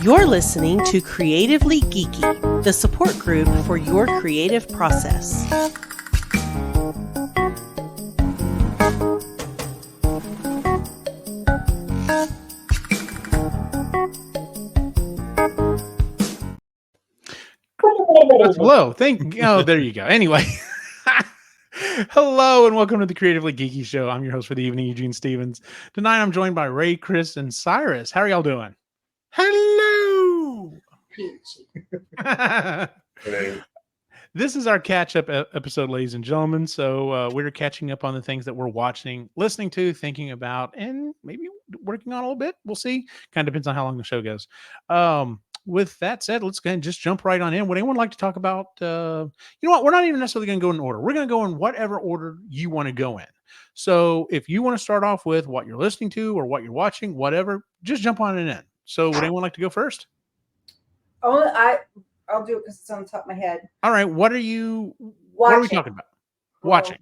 You're listening to Creatively Geeky, the support group for your creative process. Hello. Oh, there you go. Anyway. Hello and welcome to the Creatively Geeky Show. I'm your host for the evening, Eugene Stevens. Tonight I'm joined by Ray, Kris, and Cyrus. How are y'all doing? Hello. This is our catch-up episode, ladies and gentlemen. So we're catching up on the things that we're watching, listening to, thinking about, and maybe working on a little bit. We'll see. Kind of depends on how long the show goes. With that said, let's go ahead and just jump right on in. Would anyone like to talk about, you know what? We're not even necessarily going to go in order. We're going to go in whatever order you want to go in. So if you want to start off with what you're listening to or what you're watching, whatever, just jump on it in. So would anyone like to go first? I'll do it because it's on the top of my head. All right. What are we talking about? Watching.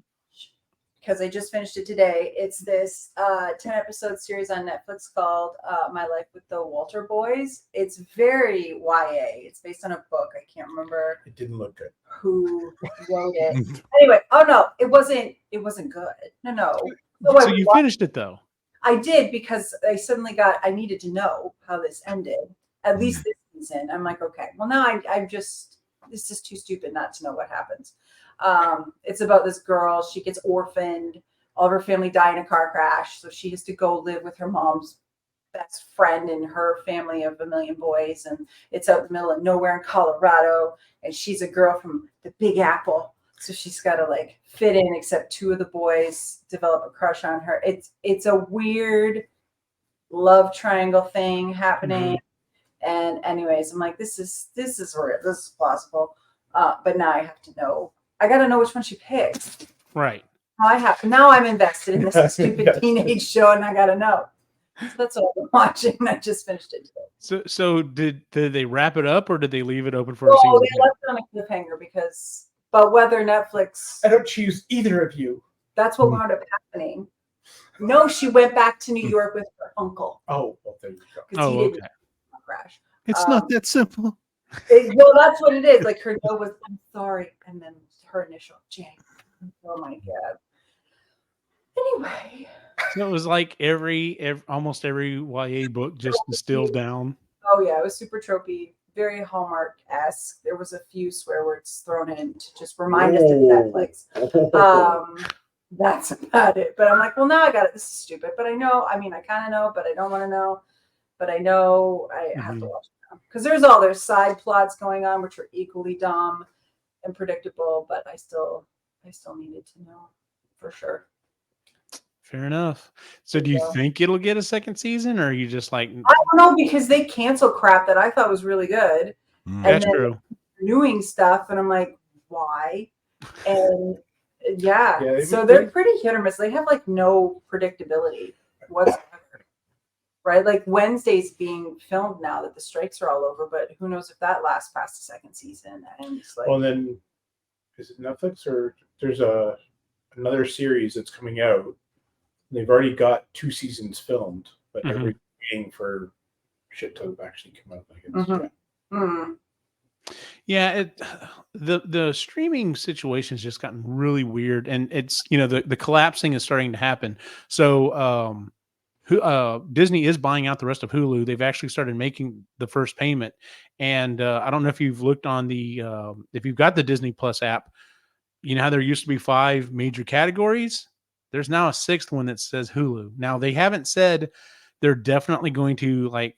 Because I just finished it today. It's this 10-episode series on Netflix called My Life with the Walter Boys. It's very YA. It's based on a book. I can't remember. It didn't look good. Who wrote it? Anyway, no, it wasn't good. No. So you finished it though. I did because I needed to know how this ended. At least this season. I'm like, okay. Well, now this is too stupid not to know what happens. It's about this girl. She gets orphaned. All of her family die in a car crash. So she has to go live with her mom's best friend and her family of 1 million boys. And it's out in the middle of nowhere in Colorado. And she's a girl from the Big Apple. So she's got to like fit in, except 2 of the boys develop a crush on her. It's a weird love triangle thing happening. And anyways, I'm like, this is real. This is plausible. But now I have to know. I got to know which one she picks. Right. Now I'm invested in this stupid teenage show, and I got to know. So that's what I'm watching. I just finished it today. So did they wrap it up, or did they leave it open for a season? They left it on a cliffhanger but whether Netflix. I don't choose either of you. That's what wound up happening. No, she went back to New York with her uncle. Oh, well, there you go. Oh, okay. Crash. It's not that simple. Well, that's what it is. Like her note was, "I'm sorry," and then her initial, Jane. Oh my god. Anyway, so it was like almost every YA book just distilled down. Oh yeah, it was super tropey, very Hallmark-esque. There was a few swear words thrown in to just remind us of Netflix. That's about it. But I'm like, well, now I got it. This is stupid. But I know. I mean, I kind of know, but I don't want to know. But I know I have to watch it now. Because there's side plots going on, which are equally dumb and predictable. But I still needed to know for sure. Fair enough. So do you think it'll get a second season, or are you just like... I don't know, because they cancel crap that I thought was really good. That's true. Renewing stuff, and I'm like, why? And so they're pretty hit or miss. They have like no predictability whatsoever. Right? Like Wednesday's being filmed now that the strikes are all over, but who knows if that lasts past the second season. And it's like, well, then is it Netflix, or there's another series that's coming out? They've already got 2 seasons filmed, but they're waiting for shit to actually come out. Yeah, the streaming situation has just gotten really weird, and it's the collapsing is starting to happen. So Disney is buying out the rest of Hulu. They've actually started making the first payment, and I don't know if you've looked on if you've got the Disney Plus app. You know how there used to be 5 major categories. There's now a 6th one that says Hulu. Now they haven't said they're definitely going to like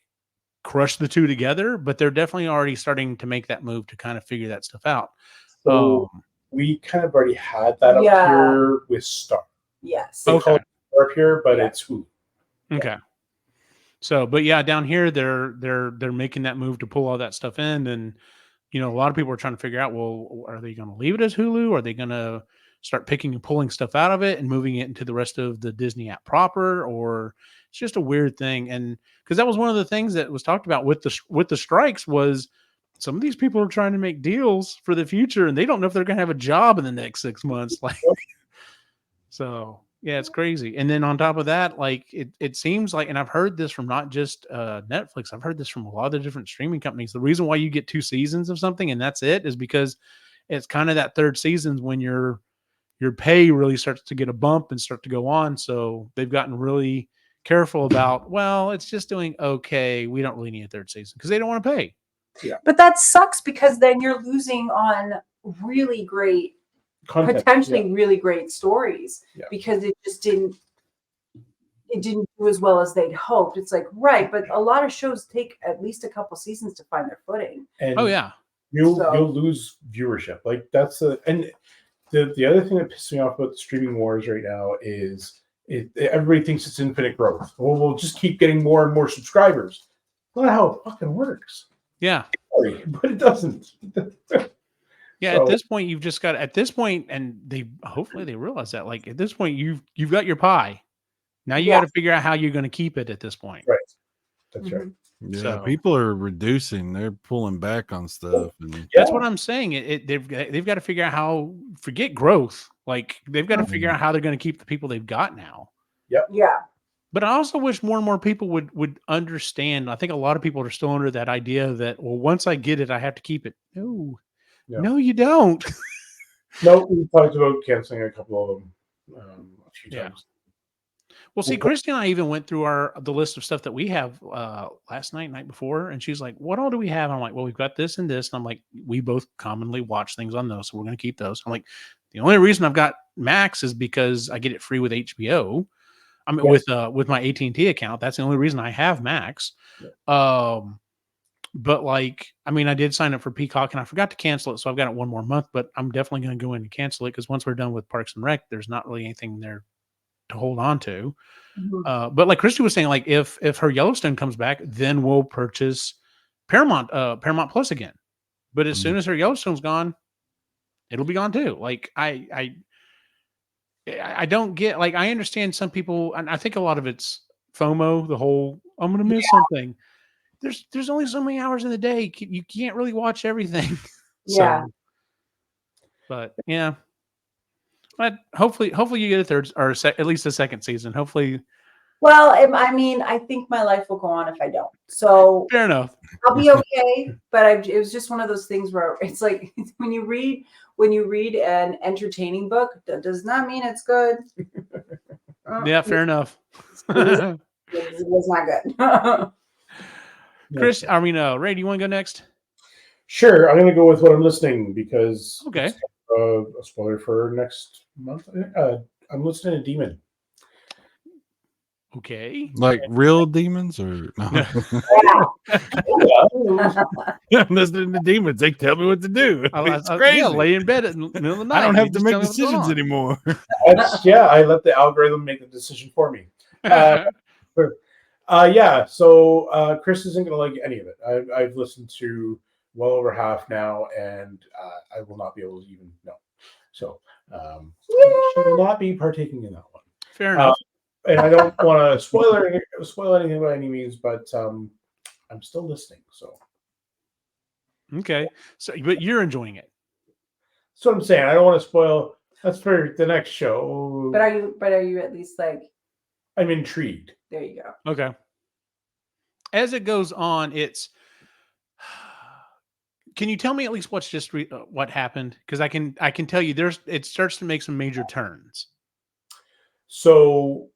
crush the 2 together, but they're definitely already starting to make that move to kind of figure that stuff out. So we kind of already had that up here with Star. Yes. They call it Star up here, but it's Hulu. Okay. So, but yeah, down here they're making that move to pull all that stuff in, and a lot of people are trying to figure out, well, are they going to leave it as Hulu? Are they going to start picking and pulling stuff out of it and moving it into the rest of the Disney app proper? Or it's just a weird thing. And because that was one of the things that was talked about with the strikes was some of these people are trying to make deals for the future, and they don't know if they're going to have a job in the next 6 months. Like, so Yeah, it's crazy. And then on top of that, like it seems like, and I've heard this from not just Netflix, I've heard this from a lot of the different streaming companies. The reason why you get 2 seasons of something and that's it is because it's kind of that third season when your pay really starts to get a bump and start to go on. So they've gotten really careful about, well, it's just doing okay. We don't really need a third season because they don't want to pay. But that sucks because then you're losing on really great, Content. potentially really great stories because it didn't do as well as they'd hoped. It's like, right, but a lot of shows take at least a couple seasons to find their footing. And Oh yeah. you'll lose viewership. Like that's the other thing that pisses me off about the streaming wars right now is everybody thinks it's infinite growth. Well, we'll just keep getting more and more subscribers. Not how it fucking works. Yeah. Sorry, but it doesn't. Yeah, at this point, you've just got and they hopefully they realize that. Like at this point, you've got your pie. Now you got to figure out how you're going to keep it at this point. Right. That's right. Yeah, So- people are reducing. They're pulling back on stuff. And That's what I'm saying. They've got to figure out forget growth. Like they've got to figure out how they're going to keep the people they've got now. Yeah. But I also wish more and more people would understand. I think a lot of people are still under that idea that, well, once I get it, I have to keep it. No, you don't. No, we talked about canceling a couple of them a few times. Well, see, Christy and I even went through the list of stuff that we have last night before, and she's like, "What all do we have?" And I'm like, "Well, we've got this and this." And I'm like, "We both commonly watch things on those, so we're going to keep those." I'm like, "The only reason I've got Max is because I get it free with HBO. I mean, with my AT&T account. That's the only reason I have Max." Yeah. But like, I mean, I did sign up for Peacock and I forgot to cancel it. So I've got it one more month, but I'm definitely going to go in and cancel it because once we're done with Parks and Rec, there's not really anything there to hold on to. Mm-hmm. But like Christy was saying, like if her Yellowstone comes back, then we'll purchase Paramount Plus again. But as soon as her Yellowstone's gone, it'll be gone too. Like I don't get, like, I understand some people, and I think a lot of it's FOMO, the whole, I'm going to miss something. There's only so many hours in the day. You can't really watch everything. Yeah. But yeah. But hopefully you get a third or at least a second season. Hopefully. Well, I mean, I think my life will go on if I don't. So fair enough. I'll be okay. But it was just one of those things where it's like when you read an entertaining book, that does not mean it's good. Yeah, fair enough. It was not good. Chris, Ray, do you want to go next? Sure, I'm going to go with what I'm listening because okay. It's, a spoiler for next month. I'm listening to Demon. Okay. Like real demons or no? I'm listening to demons. They tell me what to do. It's crazy. Yeah, lay in bed in the middle of the night. I don't have to make decisions anymore. I let the algorithm make the decision for me. So Kris isn't going to like any of it. I've listened to well over half now, and I will not be able to even know. So she will not be partaking in that one. Fair enough. And I don't want to spoil anything by any means, but I'm still listening. So okay, so but you're enjoying it. That's what I'm saying. I don't want to spoil. That's for the next show. But are you at least like? I'm intrigued. There you go. Okay. As it goes on, it's. Can you tell me at least what's just what happened? Because I can tell you it starts to make some major turns. So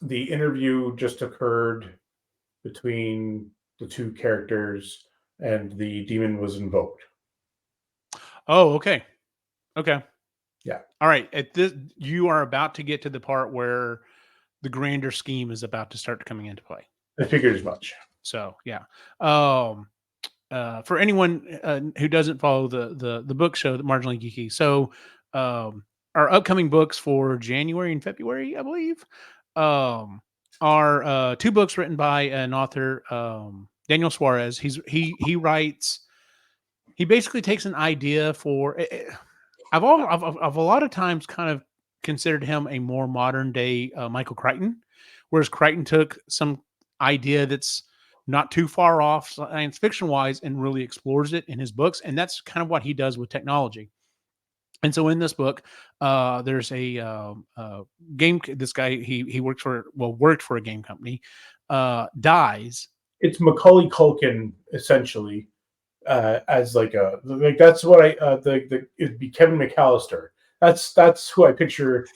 the interview just occurred between the two characters, and the demon was invoked. Oh, okay. Okay. Yeah. All right. You are about to get to the part where the grander scheme is about to start coming into play. I figured as much. So yeah. For anyone who doesn't follow the book show, the Marginally Geeky, so our upcoming books for January and February, I believe, are 2 books written by an author, Daniel Suarez. He writes. He basically takes an idea for. I've a lot of times kind of considered him a more modern day Michael Crichton, whereas Crichton took some idea that's not too far off science fiction wise and really explores it in his books, and that's kind of what he does with technology. And so in this book, there's a game. This guy, he worked for a game company, dies. It's Macaulay Culkin essentially, as like that's what it'd be Kevin McAllister. That's who I picture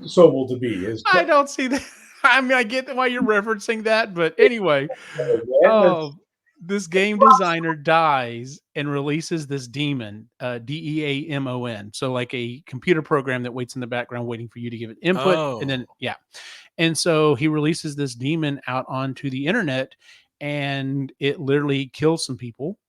Sobel to be. I don't see that. I mean, I get why you're referencing that, but anyway, this game designer dies and releases this demon, DEAMON. So like a computer program that waits in the background waiting for you to give it input. And then, and so he releases this demon out onto the internet, and it literally kills some people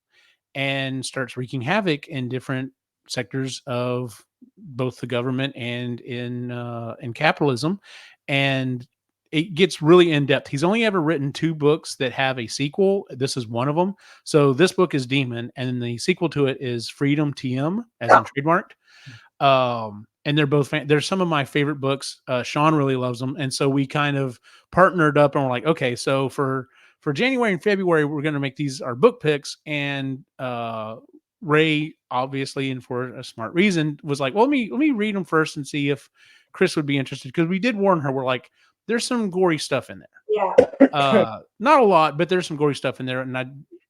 and starts wreaking havoc in different sectors of both the government and in capitalism. And it gets really in depth. He's only ever written 2 books that have a sequel. This is one of them. So this book is Demon, and then the sequel to it is Freedom TM, as in trademarked. And they're both they're some of my favorite books. Sean really loves them, and so we kind of partnered up and we're like, okay, so for January and February, we're going to make these our book picks. And Ray, obviously, and for a smart reason, was like, well, let me read them first and see if Kris would be interested, because we did warn her. We're like, there's some gory stuff in there. Yeah. Not a lot, but there's some gory stuff in there, and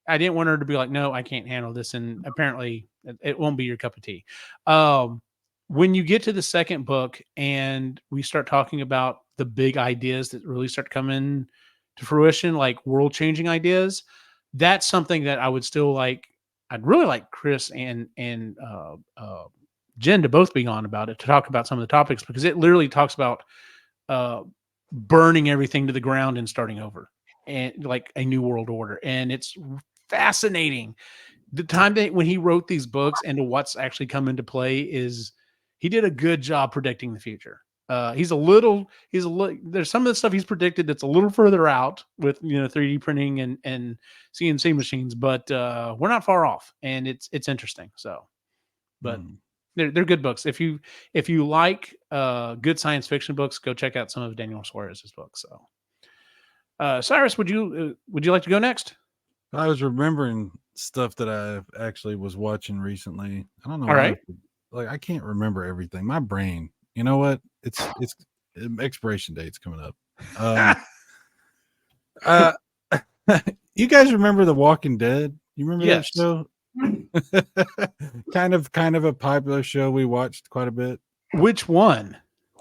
I didn't want her to be like, no, I can't handle this, and apparently it won't be your cup of tea. When you get to the second book and we start talking about the big ideas that really start coming to fruition, like world-changing ideas, that's something that I would still like. I'd really like Kris and Jen to both be on about it, to talk about some of the topics, because it literally talks about burning everything to the ground and starting over, and like a new world order. And it's fascinating. The time that when he wrote these books and to what's actually come into play is he did a good job predicting the future. There's some of the stuff he's predicted that's a little further out with 3D printing and CNC machines, but we're not far off, and it's interesting. So, but they're good books. If you like good science fiction books, go check out some of Daniel Suarez's books. So, Cyrus, would you like to go next? I was remembering stuff that I actually was watching recently. I don't know. All right. I can't remember everything. My brain. You know what? It's expiration date's coming up. You guys remember The Walking Dead? You remember that show? kind of a popular show we watched quite a bit. Which one?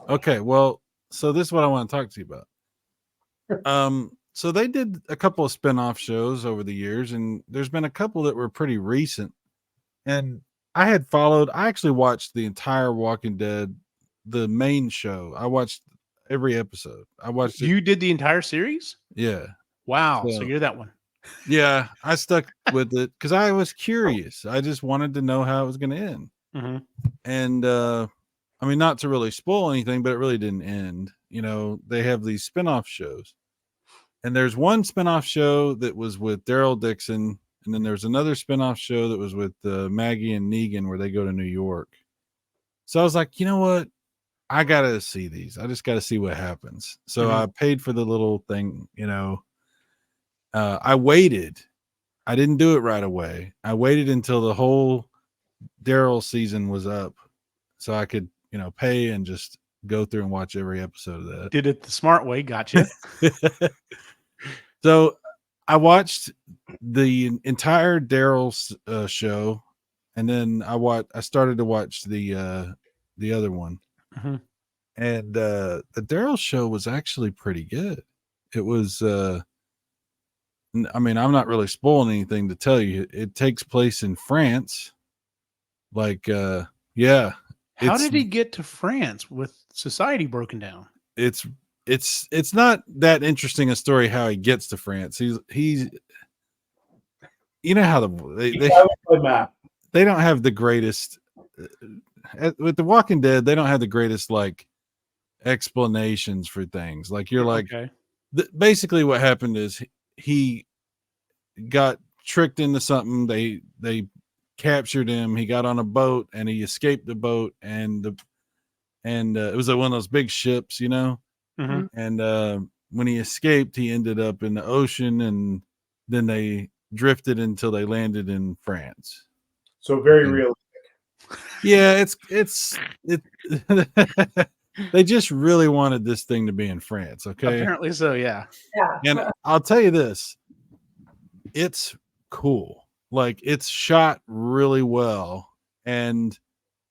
Okay, well, so this is what I want to talk to you about. So they did a couple of spin-off shows over the years, and there's been a couple that were pretty recent. And I actually watched the entire Walking Dead, the main show. I watched every episode. I watched it. You did the entire series? Yeah. Wow. So you're that one. Yeah, I stuck with it because I was curious. I just wanted to know how it was going to end. Mm-hmm. And I mean, not to really spoil anything, but it really didn't end. They have these spin-off shows. And there's one spin-off show that was with Daryl Dixon, and then there's another spin-off show that was with Maggie and Negan, where they go to New York. So I was like, you know what? I got to see these. I just got to see what happens. So I paid for the little thing, I waited. I didn't do it right away. I waited until the whole Daryl season was up so I could, pay and just go through and watch every episode of that. Did it the smart way. Gotcha. So I watched the entire Daryl's show, and then I started to watch the other one. Mm-hmm. And the Daryl show was actually pretty good. It was I mean, I'm not really spoiling anything to tell you. It takes place in France. Yeah. How did he get to France with society broken down? It's not that interesting a story how he gets to France. He's how they don't have the greatest with The Walking Dead. They don't have the greatest explanations for things. Okay. Basically what happened is he got tricked into something. They captured him. He got on a boat and he escaped the boat, and it was one of those big ships, Mm-hmm. And when he escaped, he ended up in the ocean, and then they drifted until they landed in France. So very realistic. Yeah, it. They just really wanted this thing to be in France, okay? Apparently so, yeah. Yeah. And I'll tell you this, it's cool. Like it's shot really well, and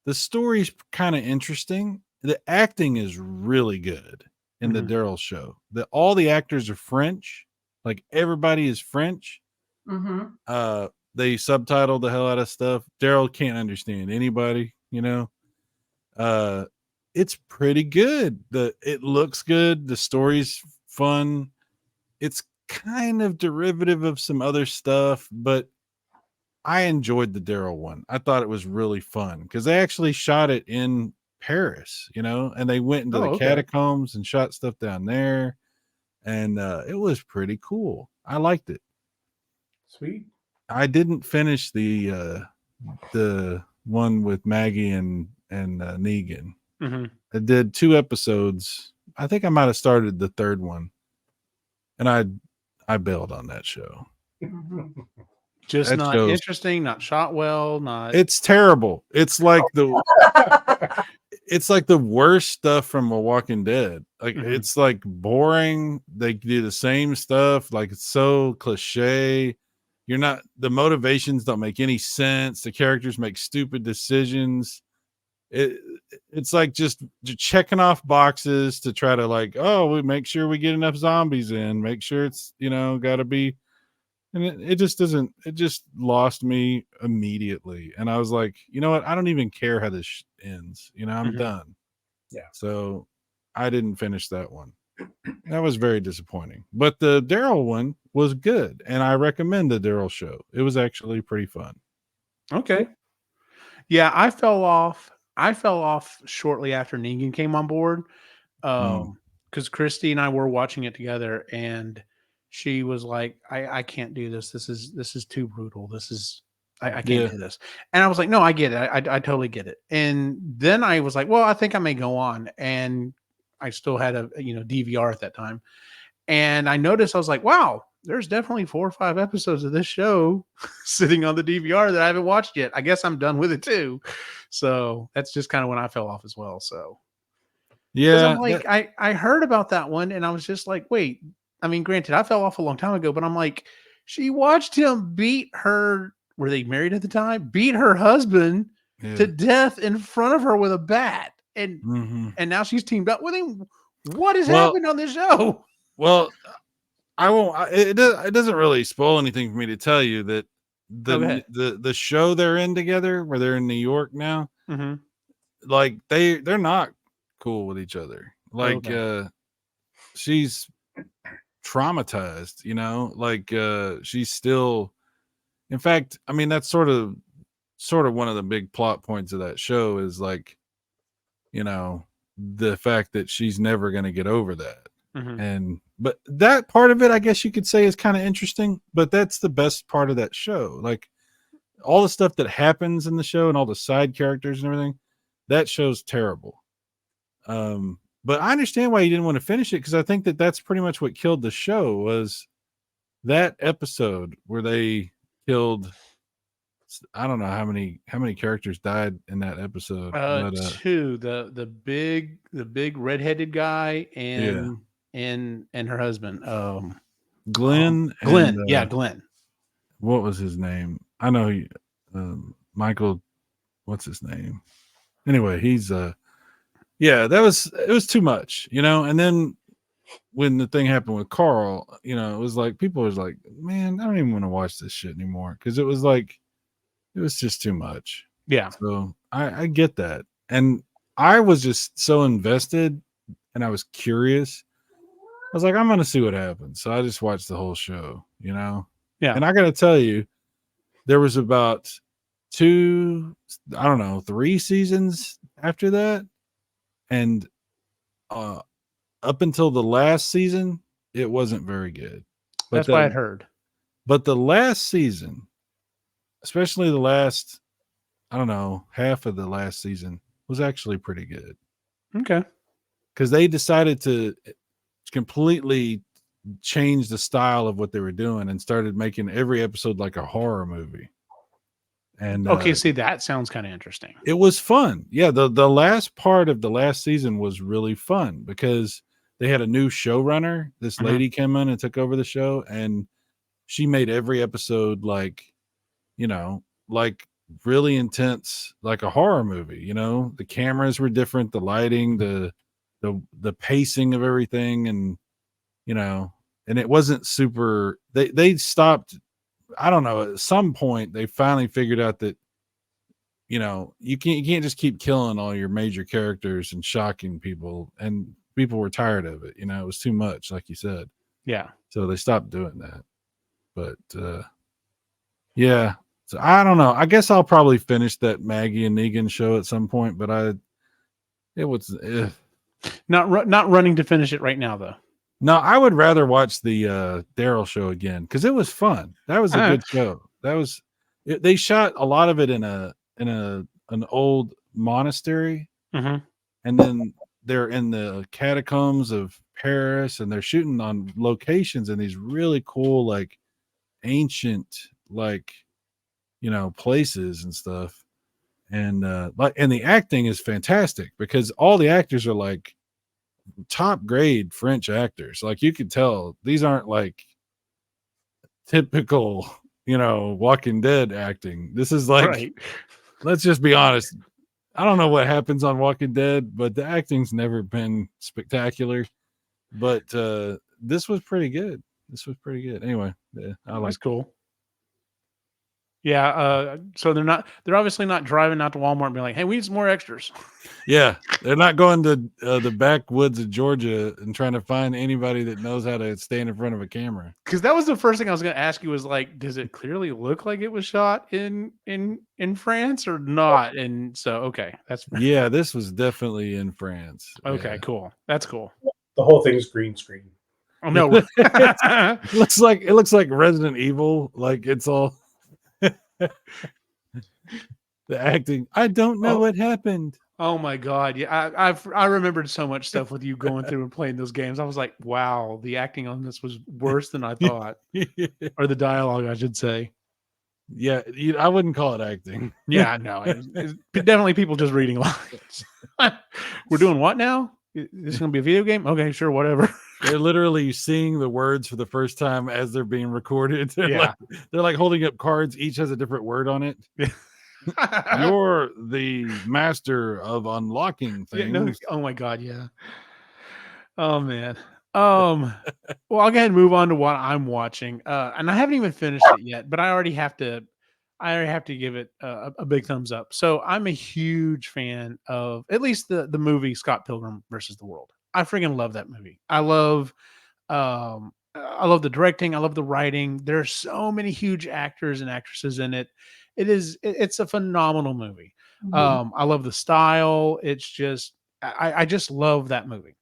the story's kind of interesting. The acting is really good in the Mhm. Daryl show. All the actors are French, like everybody is French. Mm-hmm. They subtitle the hell out of stuff. Daryl can't understand anybody, you know. It's pretty good. It looks good. The story's fun. It's kind of derivative of some other stuff, but I enjoyed the Daryl one. I thought it was really fun because they actually shot it in Paris, you know, and they went into Oh, the okay. catacombs and shot stuff down there, and it was pretty cool. I liked it. Sweet. I didn't finish the one with Maggie and Negan. Mhm. I did 2 episodes. I think I might have started the 3rd one, and I bailed on that show. Mm-hmm. Just That not shows interesting, not shot well, not it's terrible. It's like the worst stuff from The Walking Dead. Like Mhm. it's like boring. They do the same stuff. Like it's so cliche. The motivations don't make any sense. The characters make stupid decisions. It's like just checking off boxes to try to like, oh, we make sure we get enough zombies in, make sure it's, got to be. And it just doesn't, it just lost me immediately. And I was like, you know what? I don't even care how this ends. I'm Mhm. done. Yeah. So I didn't finish that one. That was very disappointing. But the Daryl one was good. And I recommend the Daryl show. It was actually pretty fun. Okay. Yeah, I fell off. I fell off shortly after Negan came on board. Mm. Because Christy and I were watching it together, and she was like, I can't do this. This is too brutal. I can't Yeah. do this. And I was like, no, I get it. I totally get it. And then I was like, well, I think I may go on. And I still had a DVR at that time. And I noticed, I was like, wow, there's definitely 4 or 5 episodes of this show sitting on the DVR that I haven't watched yet. I guess I'm done with it too. So that's just kind of when I fell off as well. So because I'm Yeah. like, I heard about that one and I was just like, wait, I mean, granted, I fell off a long time ago, but I'm like, she watched him beat her. Were they married at the time? Beat her husband to death in front of her with a bat. And Mm-hmm. and now she's teamed up with him. What has Well- happened on this show? Well, I won't. It doesn't really spoil anything for me to tell you that Oh, go ahead. the show they're in together, where they're in New York now, Mm-hmm. like they're not cool with each other. Like Okay. she's traumatized, like she's still. In fact, I mean that's sort of one of the big plot points of that show is like, the fact that she's never going to get over that. Mm-hmm. But that part of it, I guess you could say, is kind of interesting, but that's the best part of that show. Like all the stuff that happens in the show and all the side characters and everything, that show's terrible. But I understand why you didn't want to finish it, because I think that's pretty much what killed the show was that episode where they killed. I don't know how many characters died in that episode. But, 2, the big redheaded guy Yeah. and her husband. Glenn Glenn. and Yeah, Glenn. what was his name? I know he, Michael. What's his name? Anyway, he's yeah. It was too much, And then when the thing happened with Carl, it was like people was like, man, I don't even want to watch this shit anymore, because it was like it was just too much. Yeah. So I get that, and I was just so invested, and I was curious. I was like, I'm gonna see what happens. So I just watched the whole show, Yeah. And I gotta tell you, there was about 2, I don't know, 3 seasons after that, and up until the last season, it wasn't very good. But That's what I'd heard. But the last season, especially the last, I don't know, half of the last season, was actually pretty good. Okay. Because they decided to completely change the style of what they were doing and started making every episode like a horror movie. And Okay, see, that sounds kind of interesting. it was fun. Yeah, the last part of the last season was really fun because they had a new showrunner. This lady came in and took over the show, and she made every episode like, like really intense, like a horror movie. The cameras were different, the lighting, the pacing of everything, and and it wasn't super. They stopped. I don't know. At some point, they finally figured out that you can't just keep killing all your major characters and shocking people, and people were tired of it. It was too much, like you said. Yeah. So they stopped doing that. But yeah. So I don't know. I guess I'll probably finish that Maggie and Negan show at some point, but it was Not running to finish it right now though. no, I would rather watch the Daryl show again because it was fun. That was a good show. They shot a lot of it in an old monastery, Mm-hmm. and then they're in the catacombs of Paris, and they're shooting on locations in these really cool, like ancient, like places and stuff. And and the acting is fantastic because all the actors are like top grade French actors. Like you could tell these aren't like typical, Walking Dead acting. This is like, Right. let's just be honest. I don't know what happens on Walking Dead, but the acting's never been spectacular. But this was pretty good. Anyway, yeah, That's cool. Yeah, so they're obviously not driving out to Walmart and being like, hey, we need some more extras. Yeah, they're not going to the backwoods of Georgia and trying to find anybody that knows how to stand in front of a camera. Because that was the first thing I was going to ask you was like, does it clearly look like it was shot in France or not? And so, okay, that's Yeah, this was definitely in France. okay, Yeah. cool. That's cool. The whole thing's green screen. Oh no, it looks like Resident Evil. Like it's all the acting. I don't know what happened. oh my god, yeah, I remembered so much stuff with you going through and playing those games. I was like, wow, the acting on this was worse than I thought, or the dialogue, I should say. Yeah, I wouldn't call it acting. Yeah, no, it's definitely people just reading lines. We're doing what now? Is this going to be a video game? Okay, sure, whatever. They're literally seeing the words for the first time as they're being recorded. Yeah. They're like holding up cards. Each has a different word on it. You're the master of unlocking things. Yeah, no, oh my god, yeah. Oh man. Well, I'll go ahead and move on to what I'm watching. And I haven't even finished it yet, but I already have to give it a big thumbs up. So I'm a huge fan of at least the movie Scott Pilgrim versus the World. I freaking love that movie. I love the directing. I love the writing. There are so many huge actors and actresses in it. It's a phenomenal movie. I love the style. It's just, I just love that movie.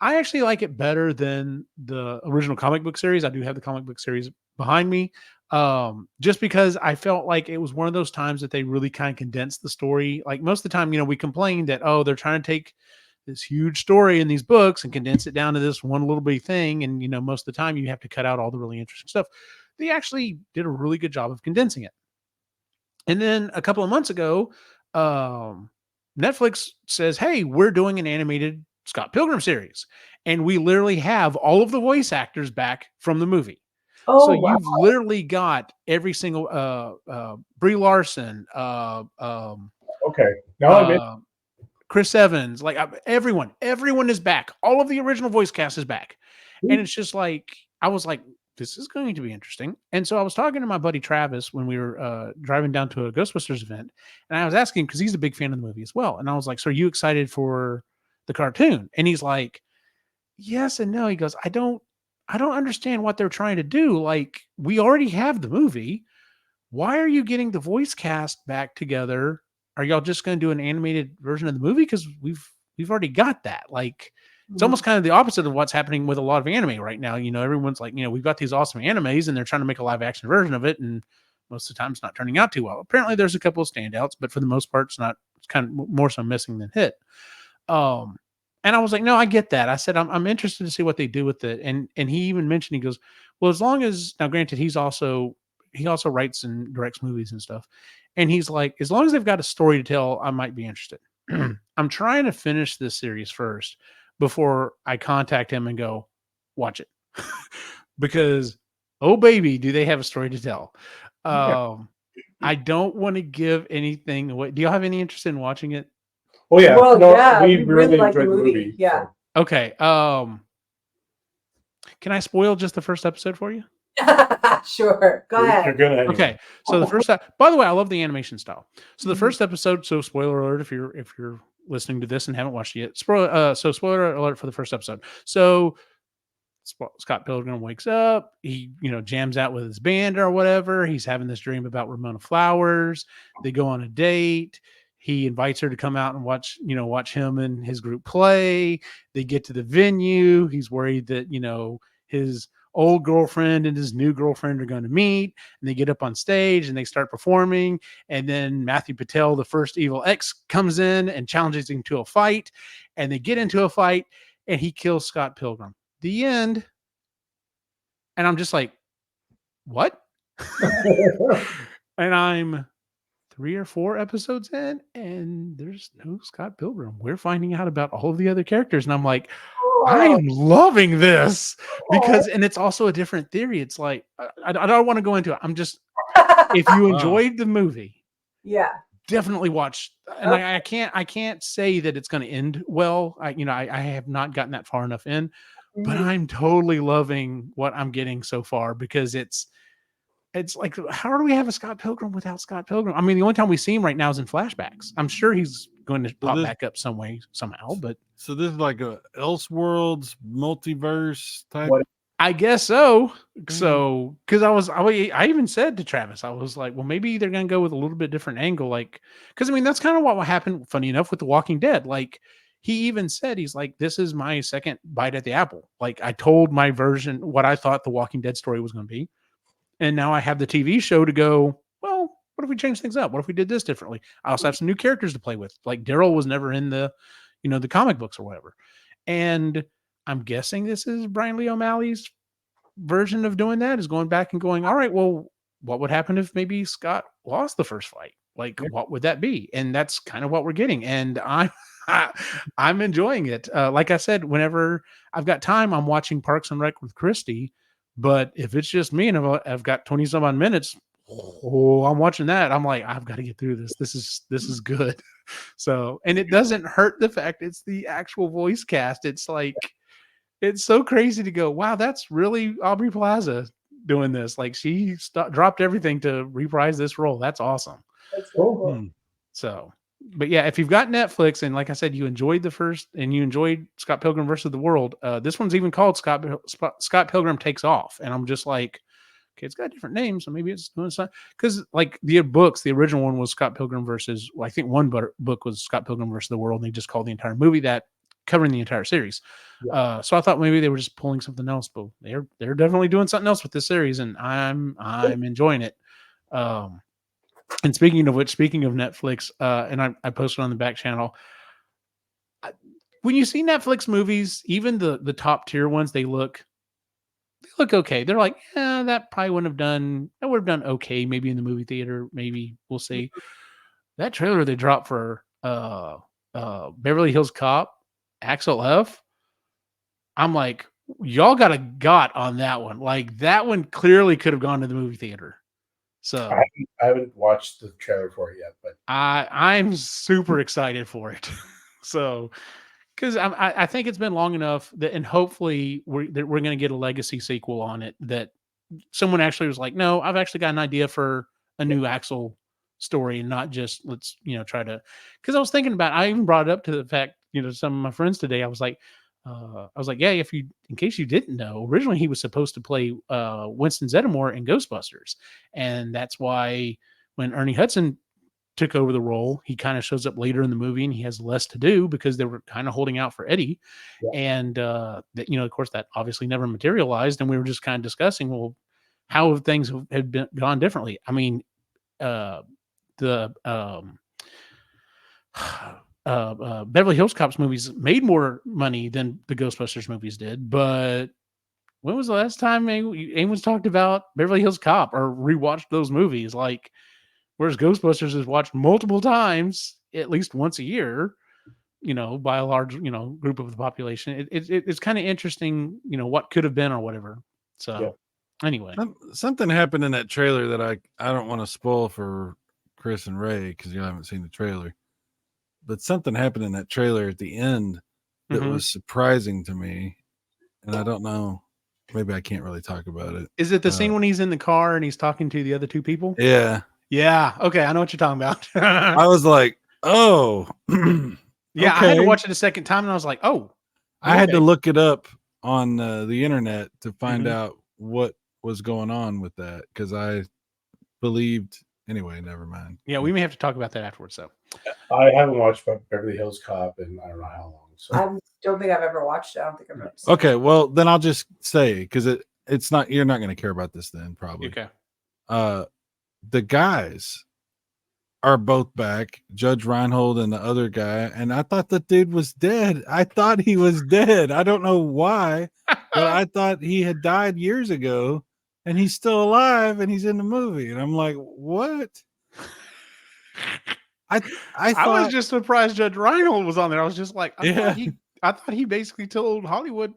I actually like it better than the original comic book series. I do have the comic book series behind me. Just because I felt like it was one of those times that they really kind of condensed the story. Like most of the time, we complained that, oh, they're trying to take this huge story in these books and condense it down to this one little bitty thing. And, most of the time you have to cut out all the really interesting stuff. They actually did a really good job of condensing it. And then a couple of months ago, Netflix says, hey, we're doing an animated Scott Pilgrim series. And we literally have all of the voice actors back from the movie. Oh, So wow. you've literally got every single Brie Larson, Okay. Now I'm in. Chris Evans, like everyone is back. All of the original voice cast is back. And it's just like, I was like, this is going to be interesting. And so I was talking to my buddy Travis when we were driving down to a Ghostbusters event, and I was asking because he's a big fan of the movie as well. And I was like, so are you excited for the cartoon? And he's like, yes and no. He goes, I don't understand what they're trying to do. Like, we already have the movie. Why are you getting the voice cast back together? Are y'all just going to do an animated version of the movie? Because we've already got that. Like, it's almost kind of the opposite of what's happening with a lot of anime right now. Everyone's like, we've got these awesome animes and they're trying to make a live action version of it. And most of the time it's not turning out too well. Apparently there's a couple of standouts, but for the most part, it's kind of more so missing than hit. And I was like, no, I get that. I said, I'm interested to see what they do with it. And he even mentioned, he goes, well, as long as, now granted, he also writes and directs movies and stuff. And he's like, as long as they've got a story to tell, I might be interested. I'm trying to finish this series first before I contact him and go, watch it. Because, oh baby, do they have a story to tell. I don't want to give anything away. Do y'all have any interest in watching it? Oh yeah, Well, no, yeah, we we really like the enjoyed the movie, movie. yeah. Okay. Can I spoil just the first episode for you? Sure. Go You're ahead. gonna anyway. Okay. So the first, by the way, I love the animation style. So the Mhm. first episode. So spoiler alert if you're listening to this and haven't watched it yet. So spoiler alert for the first episode. So Scott Pilgrim wakes up. He jams out with his band or whatever. He's having this dream about Ramona Flowers. They go on a date. He invites her to come out and watch him and his group play. They get to the venue. He's worried that his old girlfriend and his new girlfriend are going to meet, and they get up on stage and they start performing. And then Matthew Patel, the first evil X, comes in and challenges him to a fight, and they get into a fight, and he kills Scott Pilgrim. The end. And I'm just like, what? And I'm 3 or 4 episodes in, and there's no Scott Pilgrim. We're finding out about all of the other characters, and I'm like, I am loving this because, and it's also a different theory. It's like, I don't want to go into it. I'm just, if you enjoyed the movie, yeah, definitely watch. And I can't say that it's going to end well. I have not gotten that far enough in, but I'm totally loving what I'm getting so far because it's like, how do we have a Scott Pilgrim without Scott Pilgrim? I mean, the only time we see him right now is in flashbacks. I'm sure he's going to pop back up some way, somehow, but. So this is like a Elseworlds multiverse type. I guess so. So, because I even said to Travis, I was like, well, maybe they're going to go with a little bit different angle. Like, because I mean, that's kind of what happened, funny enough, with The Walking Dead. Like, he even said, he's like, this is my second bite at the apple. Like, I told my version what I thought The Walking Dead story was going to be. And now I have the TV show to go, well, what if we change things up? What if we did this differently? I also have some new characters to play with. Like, Daryl was never in the comic books or whatever. And I'm guessing this is Brian Lee O'Malley's version of doing that, is going back and going, all right, well, what would happen if maybe Scott lost the first fight? Like, what would that be? And that's kind of what we're getting. And I'm enjoying it. Like I said, whenever I've got time, I'm watching Parks and Rec with Christy. But if it's just me and I've got 20 some odd minutes, I'm watching that. I'm like, I've got to get through this. This is good. So, and it doesn't hurt the fact it's the actual voice cast. It's like, it's so crazy to go, wow, that's really Aubrey Plaza doing this. Like, she dropped everything to reprise this role. That's awesome. That's cool. So, but yeah, if you've got Netflix and like I said, you enjoyed the first and you enjoyed Scott Pilgrim versus the World, this one's even called Scott Pilgrim Takes Off. And I'm just like, okay, it's got different names, so maybe it's doing something. Because like the books, the original one was Scott Pilgrim versus, well, I think one book was Scott Pilgrim versus the World, and they just called the entire movie that, covering the entire series. Yeah. So I thought maybe they were just pulling something else, but they're definitely doing something else with this series, and I'm enjoying it. And speaking of Netflix, and I posted on the back channel, when you see Netflix movies, even the top tier ones, they look okay. They're like, that probably would have done okay, maybe in the movie theater, maybe we'll see. That trailer they dropped for Beverly Hills Cop, Axel F, I'm like, y'all got a got on that one. Like, that one clearly could have gone to the movie theater. So I haven't watched the trailer for it yet, but I'm super excited for it. So, because I think it's been long enough that, and hopefully we're going to get a legacy sequel on it, that someone actually was like, no, I've actually got an idea for a new Axel story, and not just let's try to. Because I was thinking about, I even brought it up to the fact, some of my friends today, I was like, yeah, in case you didn't know, originally he was supposed to play Winston Zeddemore in Ghostbusters, and that's why when Ernie Hudson took over the role, he kind of shows up later in the movie, and he has less to do because they were kind of holding out for Eddie, and that of course that obviously never materialized, and we were just kind of discussing, well, how things have been gone differently. I mean, Beverly Hills Cops movies made more money than the Ghostbusters movies did, but when was the last time anyone's talked about Beverly Hills Cop or rewatched those movies? Like, whereas Ghostbusters is watched multiple times, at least once a year, by a large, group of the population. It's kind of interesting, what could have been or whatever. So anyway, something happened in that trailer that I don't want to spoil for Kris and Ray because you haven't seen the trailer. But something happened in that trailer at the end that was surprising to me. And I don't know. Maybe I can't really talk about it. Is it the scene when he's in the car and he's talking to the other two people? Yeah. Yeah. Okay. I know what you're talking about. I was like, oh. Yeah. Okay. I had to watch it a second time and I was like, oh. I had to look it up on the internet to find out what was going on with that because I believed. Anyway, never mind. Yeah. We may have to talk about that afterwards, though. I haven't watched Beverly Hills Cop in I don't know how long. So. I don't think I've ever watched it. I don't think I've ever seen Okay, well then I'll just say because it's not you're not going to care about this then probably. Okay. The guys are both back, Judge Reinhold and the other guy, and I thought the dude was dead. I thought he was dead. I don't know why, but I thought he had died years ago, and he's still alive and he's in the movie, and I'm like, what? I was just surprised Judge Reinhold was on there. I was just like, I thought he basically told Hollywood,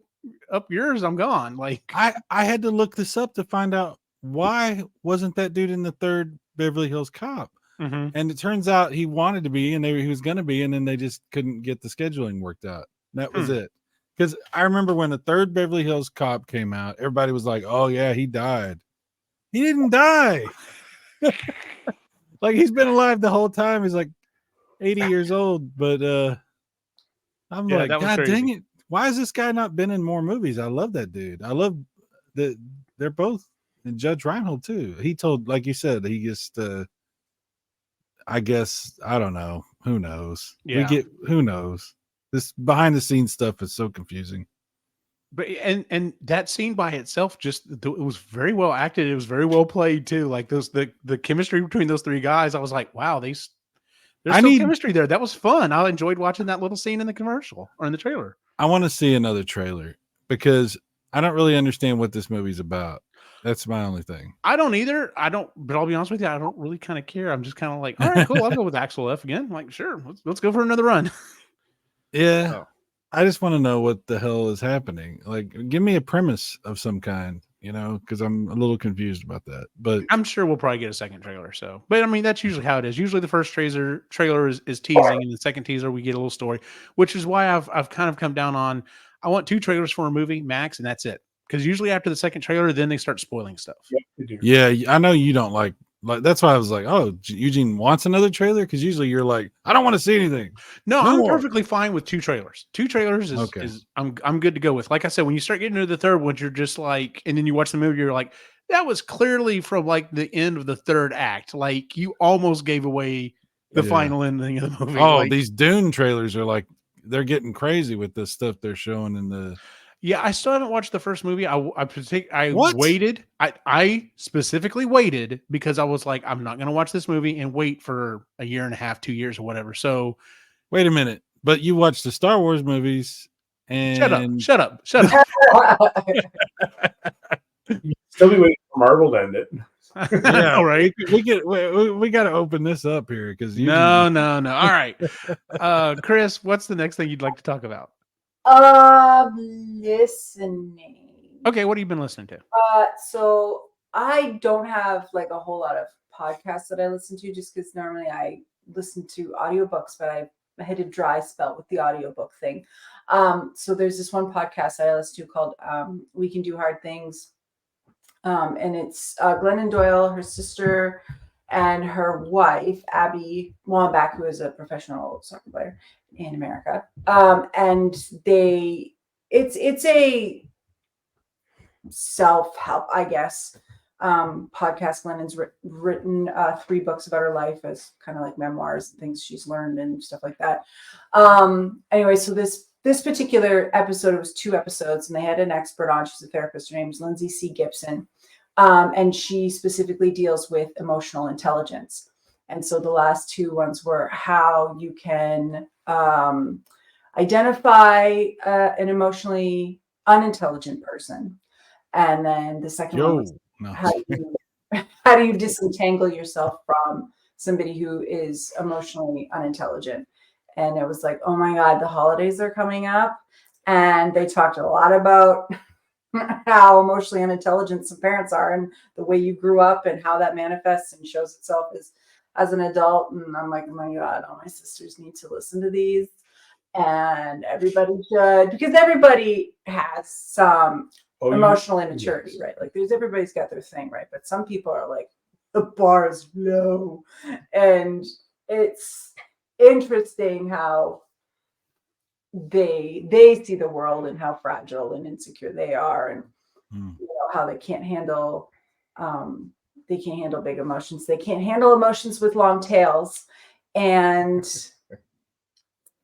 up yours, I'm gone. Like I had to look this up to find out why wasn't that dude in the third Beverly Hills Cop? And it turns out he wanted to be, and he was going to be, and then they just couldn't get the scheduling worked out. That was it. Because I remember when the third Beverly Hills Cop came out, everybody was like, "Oh yeah, he died." He didn't die. Like he's been alive the whole time. He's like 80 years old, but I'm like, God dang it. Why has this guy not been in more movies? I love that dude. I love that they're both, and Judge Reinhold too. He told, like you said, he just I guess, I don't know. Who knows? Yeah. Who knows? This behind the scenes stuff is so confusing. But and that scene by itself, it was very well acted. It was very well played too. Like the chemistry between those three guys, I was like, wow, there's chemistry there. That was fun. I enjoyed watching that little scene in the commercial or in the trailer. I want to see another trailer because I don't really understand what this movie's about. That's my only thing. I don't either. But I'll be honest with you, I don't really kind of care. I'm just kind of like, all right, cool. I'll go with Axel F again. I'm like, sure, let's go for another run. Yeah. Oh. I just want to know what the hell is happening. Like, give me a premise of some kind, because I'm a little confused about that. But I'm sure we'll probably get a second trailer. So, but I mean, that's usually how it is. Usually, the first trailer is teasing, and the second teaser we get a little story, which is why I've kind of come down on. I want 2 trailers for a movie max, and that's it. Because usually after the second trailer, then they start spoiling stuff. Yeah, I know you don't like that's why I was like, oh, Eugene wants another trailer because usually you're like, I don't want to see anything. No, I'm perfectly fine with 2 trailers. 2 trailers is, okay. I'm good to go with. Like I said, when you start getting into the third one, you're just like, and then you watch the movie, you're like, that was clearly from like the end of the third act. Like you almost gave away the final ending of the movie. Oh, like, these Dune trailers are like, they're getting crazy with the stuff they're showing in the. Yeah, I still haven't watched the first movie. I What? waited. I specifically waited because I was like, I'm not going to watch this movie and wait for a year and a half, 2 years or whatever. So wait a minute. But you watched the Star Wars movies and shut up. Still be waiting for Marvel to end it. Yeah, all right. We got to open this up here because no. All right. Kris, what's the next thing you'd like to talk about? Listening. Okay, what have you been listening to? So I don't have like a whole lot of podcasts that I listen to just because normally I listen to audiobooks, but I hit a dry spell with the audiobook thing. So there's this one podcast that I listen to called We Can Do Hard Things. And it's Glennon Doyle, her sister, and her wife, Abby Wambach, who is a professional soccer player in America. And it's a self-help, I guess, podcast. Glennon's written 3 books about her life as kind of like memoirs and things she's learned and stuff like that. Anyway, so this particular episode, it was 2 episodes, and they had an expert on. She's a therapist. Her name is Lindsay C. Gibson. And she specifically deals with emotional intelligence. And so the last 2 ones were how you can identify an emotionally unintelligent person, And then the second one was no. how do you disentangle yourself from somebody who is emotionally unintelligent? And it was like, oh my God, the holidays are coming up. And they talked a lot about how emotionally unintelligent some parents are and the way you grew up and how that manifests and shows itself as an adult. And I'm like, oh my God, all my sisters need to listen to these. And everybody should, because everybody has some emotional immaturity, yes. right? Like everybody's got their thing, right? But some people are like, the bar is low. And it's interesting how they see the world and how fragile and insecure they are, and you know, how they can't handle big emotions. They can't handle emotions with long tails, and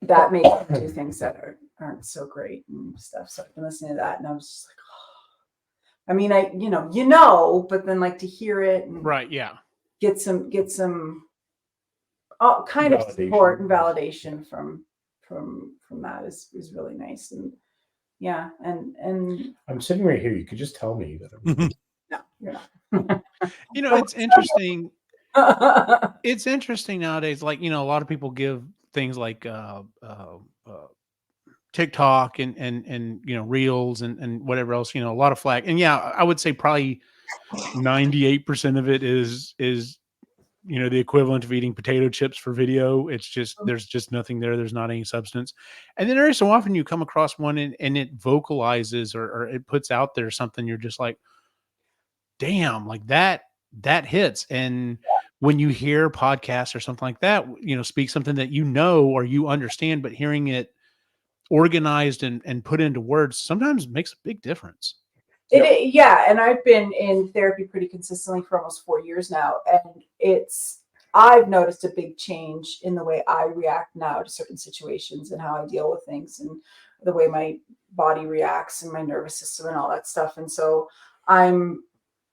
that makes them do things that aren't so great and stuff. So I've been listening to that, and I was just like, oh. I mean, but then like to hear it and Right. Yeah. get some kind of support and validation from that is really nice. And yeah, and I'm sitting right here. You could just tell me that I'm no, you're not. You know, it's interesting. It's interesting nowadays. Like, you know, a lot of people give things like TikTok and you know, reels and whatever else, you know, a lot of flack. And yeah, I would say probably 98% of it is you know, the equivalent of eating potato chips for video. It's just, there's just nothing there. There's not any substance. And then every so often you come across one and it vocalizes or it puts out there something you're just like, damn, like that hits. And when you hear podcasts or something like that, you know, speak something that you know or you understand, but hearing it organized and put into words sometimes makes a big difference. Yeah, and I've been in therapy pretty consistently for almost 4 years now, and I've noticed a big change in the way I react now to certain situations and how I deal with things and the way my body reacts and my nervous system and all that stuff. And so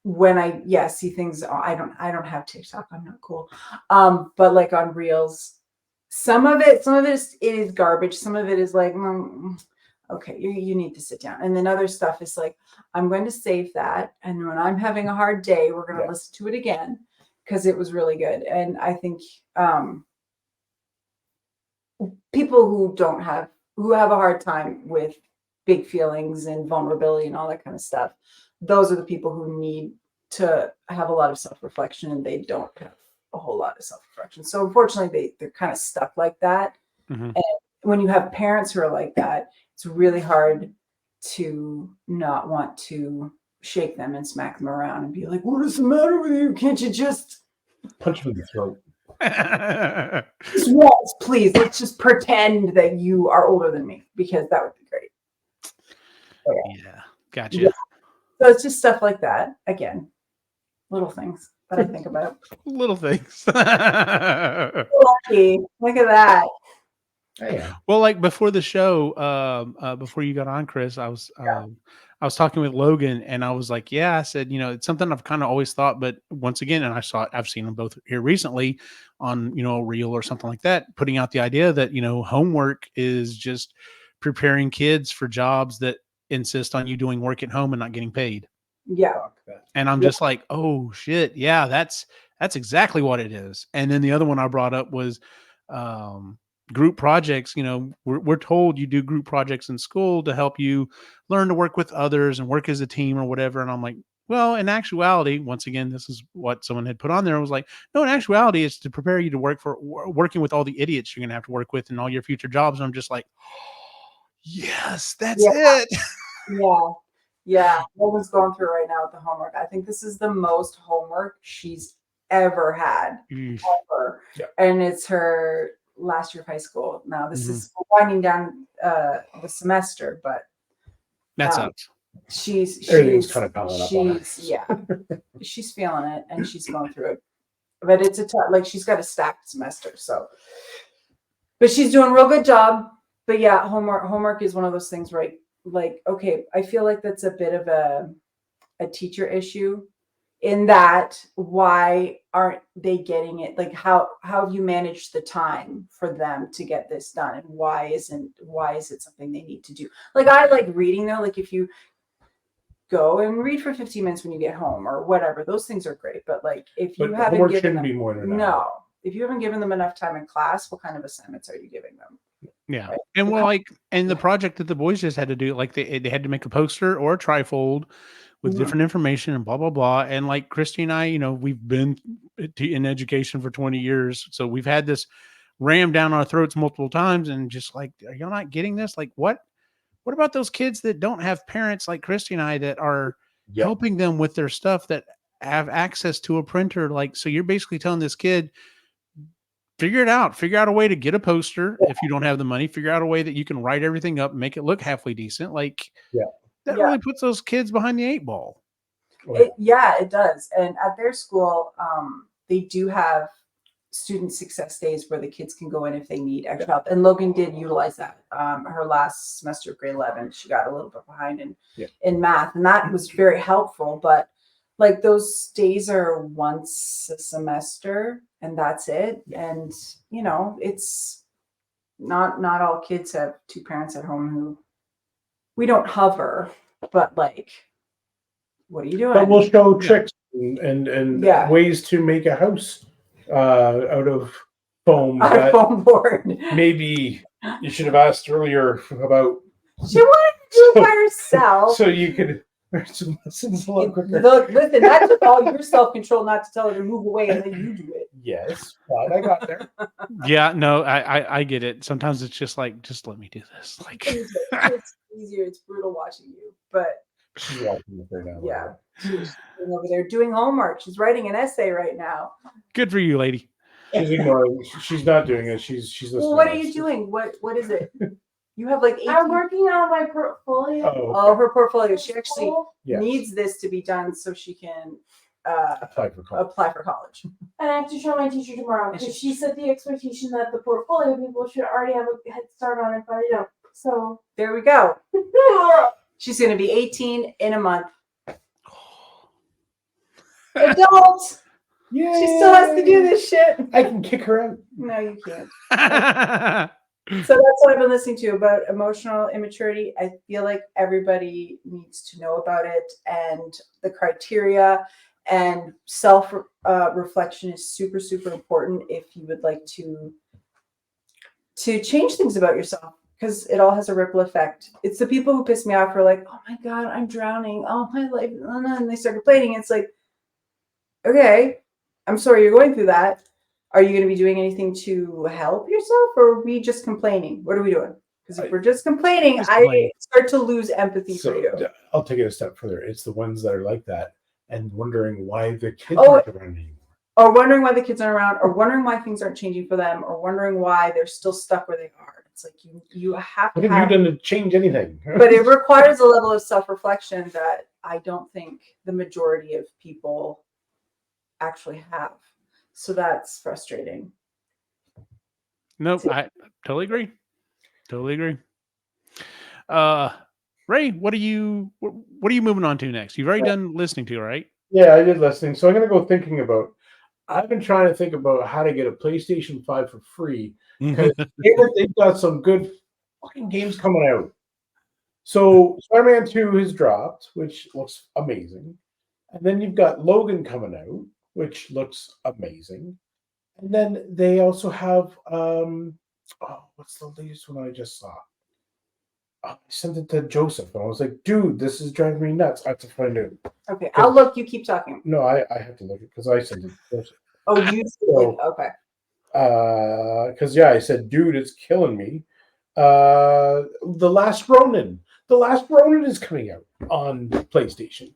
when I see things, I don't have TikTok, I'm not cool. But like on Reels, some of it is garbage. Some of it is like, okay, you need to sit down. And then other stuff is like, I'm going to save that. And when I'm having a hard day, we're going to listen to it again because it was really good. And I think people who have a hard time with big feelings and vulnerability and all that kind of stuff, those are the people who need to have a lot of self-reflection, and they don't have a whole lot of self-reflection. So unfortunately, they're kind of stuck like that. Mm-hmm. And when you have parents who are like that, it's really hard to not want to shake them and smack them around and be like, what is the matter with you? Can't you just punch him in the throat? Just once, please. Let's just pretend that you are older than me, because that would be great. Yeah, gotcha. Yeah. So it's just stuff like that. Again, little things that I think about. Little things. Lucky. Look at that. Yeah. Well, like before the show, before you got on, Kris, I was talking with Logan, and I was like, yeah, I said, you know, it's something I've kind of always thought, but once again, and I've seen them both here recently on, you know, a reel or something like that, putting out the idea that, you know, homework is just preparing kids for jobs that insist on you doing work at home and not getting paid. Yeah. And I'm just like, oh shit. Yeah, that's exactly what it is. And then the other one I brought up was, group projects. You know, we're told you do group projects in school to help you learn to work with others and work as a team or whatever. And I'm like, well, in actuality, once again, this is what someone had put on there. I was like, no, in actuality, it's to prepare you to working with all the idiots you're going to have to work with in all your future jobs. And I'm just like, yes, that's it. Yeah. Logan's going through right now with the homework. I think this is the most homework she's ever had. Ever. Yeah. And it's her last year of high school. Now this is winding down the semester, but that sucks. She's kind of piling up on her. She's feeling it, and she's going through it. But it's a tough, like, she's got a stacked semester, so, but she's doing a real good job. But yeah, homework is one of those things, right? Like, okay, I feel like that's a bit of a teacher issue, in that why aren't they getting it? Like, how have you managed the time for them to get this done? And why is it something they need to do? Like, I like reading though. Like, if you go and read for 15 minutes when you get home or whatever. Those things are great. But like, if you But haven't homework given shouldn't them, be more than an no, hour. if you haven't given them enough time in class, what kind of assignments are you giving them? Yeah. Right. And well, like, and the project that the boys just had to do, like they had to make a poster or a trifold with Mhm. different information and blah, blah, blah. And like Christy and I, you know, we've been in education for 20 years. So we've had this rammed down our throats multiple times and just like, are y'all not getting this? Like, what about those kids that don't have parents like Christy and I that are Yep. helping them with their stuff, that have access to a printer? Like, so you're basically telling this kid, figure out a way to get a poster. If you don't have the money, figure out a way that you can write everything up and make it look halfway decent. Like, Yeah. that Yeah. really puts those kids behind the 8 ball. It does. And at their school, they do have student success days where the kids can go in if they need extra help. And Logan did utilize that. Her last semester of grade 11, she got a little bit behind in math, and that was very helpful. But like, those days are once a semester and that's it. And you know, it's not all kids have 2 parents at home who, we don't hover, but like, what are you doing? But we'll show Yeah. tricks and Yeah. ways to make a house out of foam. On a that foam board. maybe you should have asked earlier about, She wanted to do it by herself. so you could learn some lessons a lot quicker. Look, listen, that took all your self-control not to tell her to move away and then you do it. Yes, but I got there. Yeah, no, I get it. Sometimes it's just like, just let me do this. Like, It's easier. It's brutal watching you, but She's watching it right now. yeah, she's over there doing homework. She's writing an essay right now. good for you, lady. She's ignoring. She's not doing it. She's listening. Well, what to are us. you doing? What is it? You have like 18. I'm working on my portfolio. Oh, her portfolio. She actually Yes. needs this to be done so she can Apply for college. apply for college. And I have to show my teacher tomorrow because she set the expectation that the portfolio people should already have a head start on it, but I don't. So There we go. She's going to be 18 in a month. Adult. Yeah. She still has to do this shit. I can kick her out. No, you can't. So that's what I've been listening to about emotional immaturity. I feel like everybody needs to know about it, and the criteria and self reflection is super, super important if you would like to change things about yourself, because it all has a ripple effect. It's the people who piss me off who are like, oh my God, I'm drowning. Oh, my life. And they start complaining. It's like, okay, I'm sorry you're going through that. Are you going to be doing anything to help yourself, or are we just complaining? What are we doing? Because if we're just complaining, I start to lose empathy for you. I'll take it a step further. It's the ones that are like that and wondering why the kids aren't around anymore. Or wondering why the kids aren't around, or wondering why things aren't changing for them, or wondering why they're still stuck where they are. It's like you have to What have you done to change anything? but it requires a level of self-reflection that I don't think the majority of people actually have. So that's frustrating. Nope, I totally agree. Totally agree. Ray, what are you moving on to next? You've already done listening to, right? Yeah, I did listening. So I'm going to go thinking about, I've been trying to think about how to get a PlayStation 5 for free, because they've got some good fucking games coming out. So Spider-Man 2 has dropped, which looks amazing. And then you've got Logan coming out, which looks amazing. And then they also have, what's the latest one I just saw? I sent it to Joseph, and I was like, dude, this is driving me nuts. I have to find it. Okay, I'll look. You keep talking. No, I have to look it because I sent it to Joseph. Oh, you So, okay. Because I said, dude, it's killing me. The Last Ronin. The Last Ronin is coming out on PlayStation.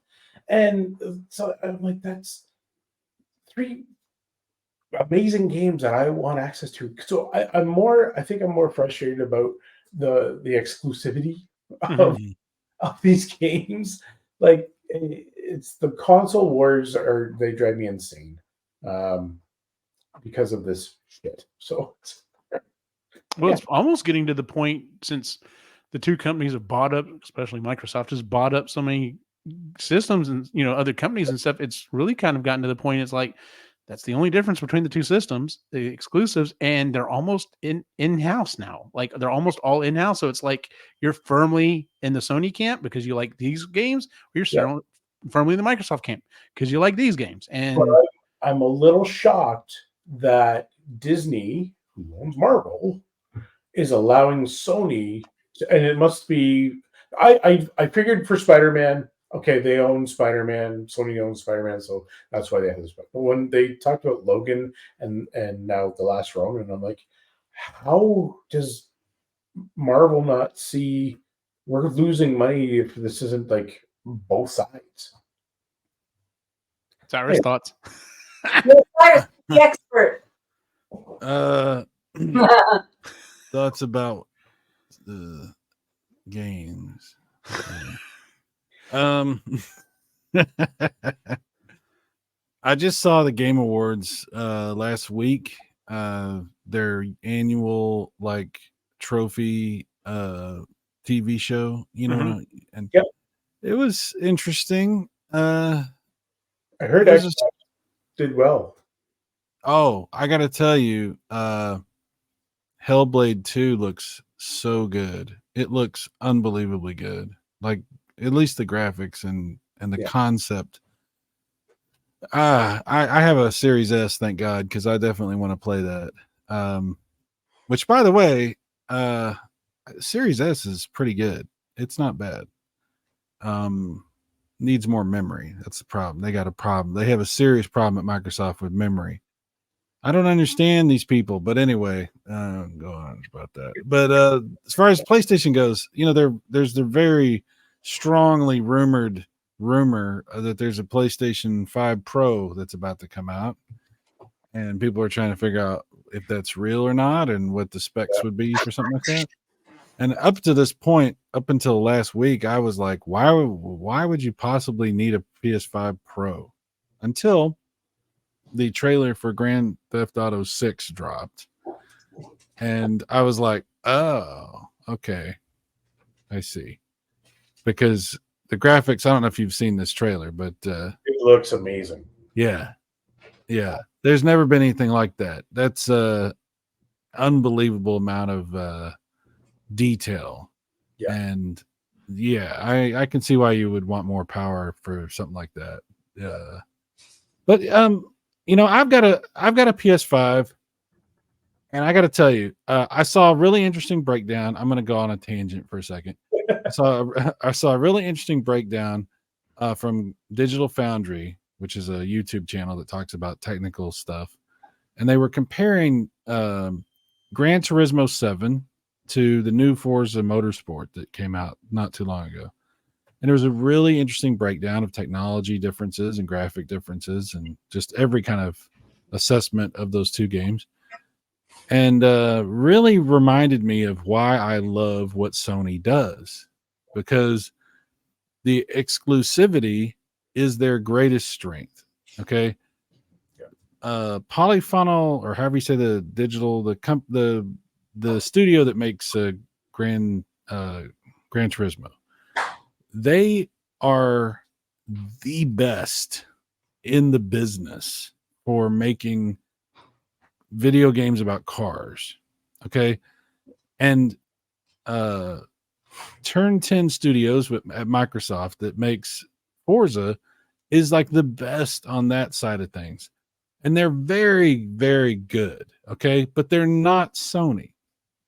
And so I'm like, that's 3 amazing games that I want access to. So I think I'm more frustrated about the exclusivity of these games. Like, it's the console wars they drive me insane because of this shit. So well, it's almost getting to the point, since the 2 companies have bought up, especially Microsoft has bought up so many systems and other companies and stuff. It's really kind of gotten to the point. It's like That's the only difference between the two systems, the exclusives, and they're almost in-house now. Like they're almost all in-house. So it's like you're firmly in the Sony camp because you like these games, or you're firmly in the Microsoft camp because you like these games. And I'm a little shocked that Disney, who owns Marvel, is allowing Sony to, and it must be I figured for Spider-Man, okay, they own Spider-Man, Sony owns Spider-Man, so that's why they have this. But when they talked about Logan and now The Last Ronin, I'm like, how does Marvel not see we're losing money if this isn't like both sides? Cyrus, thoughts? Cyrus, the expert. Thoughts about the games. I just saw the Game Awards last week. Their annual like trophy TV show, you know, and it was interesting. I heard Xbox did well. Oh, I gotta tell you, Hellblade 2 looks so good. It looks unbelievably good. Like at least the graphics and the concept. I have a Series S, thank God, because I definitely want to play that. Which, by the way, Series S is pretty good. It's not bad. Needs more memory. That's the problem. They got a problem. They have a serious problem at Microsoft with memory. I don't understand these people, but anyway, go on about that. But as far as PlayStation goes, you know, there's the very strongly rumor that there's a PlayStation 5 Pro that's about to come out, and people are trying to figure out if that's real or not and what the specs would be for something like that. And up to this point, up until last week, I was like, why would you possibly need a PS5 Pro? Until the trailer for Grand Theft Auto 6 dropped. And I was like, oh, okay. I see. Because the graphics, I don't know if you've seen this trailer, but it looks amazing. Yeah. Yeah. There's never been anything like that. That's unbelievable amount of detail. Yeah. And yeah, I can see why you would want more power for something like that. But you know, I've got a PS5, and I got to tell you, I saw a really interesting breakdown. I'm going to go on a tangent for a second. I saw a really interesting breakdown from Digital Foundry, which is a YouTube channel that talks about technical stuff, and they were comparing Gran Turismo 7 to the new Forza Motorsport that came out not too long ago. And there was a really interesting breakdown of technology differences and graphic differences and just every kind of assessment of those two games. And really reminded me of why I love what Sony does, because the exclusivity is their greatest strength. Okay. Polyphonal, or however you say the digital, the studio that makes Gran Turismo, they are the best in the business for making video games about cars. Okay. And Turn 10 Studios at Microsoft that makes Forza is like the best on that side of things. And they're very, very good. Okay. But they're not Sony.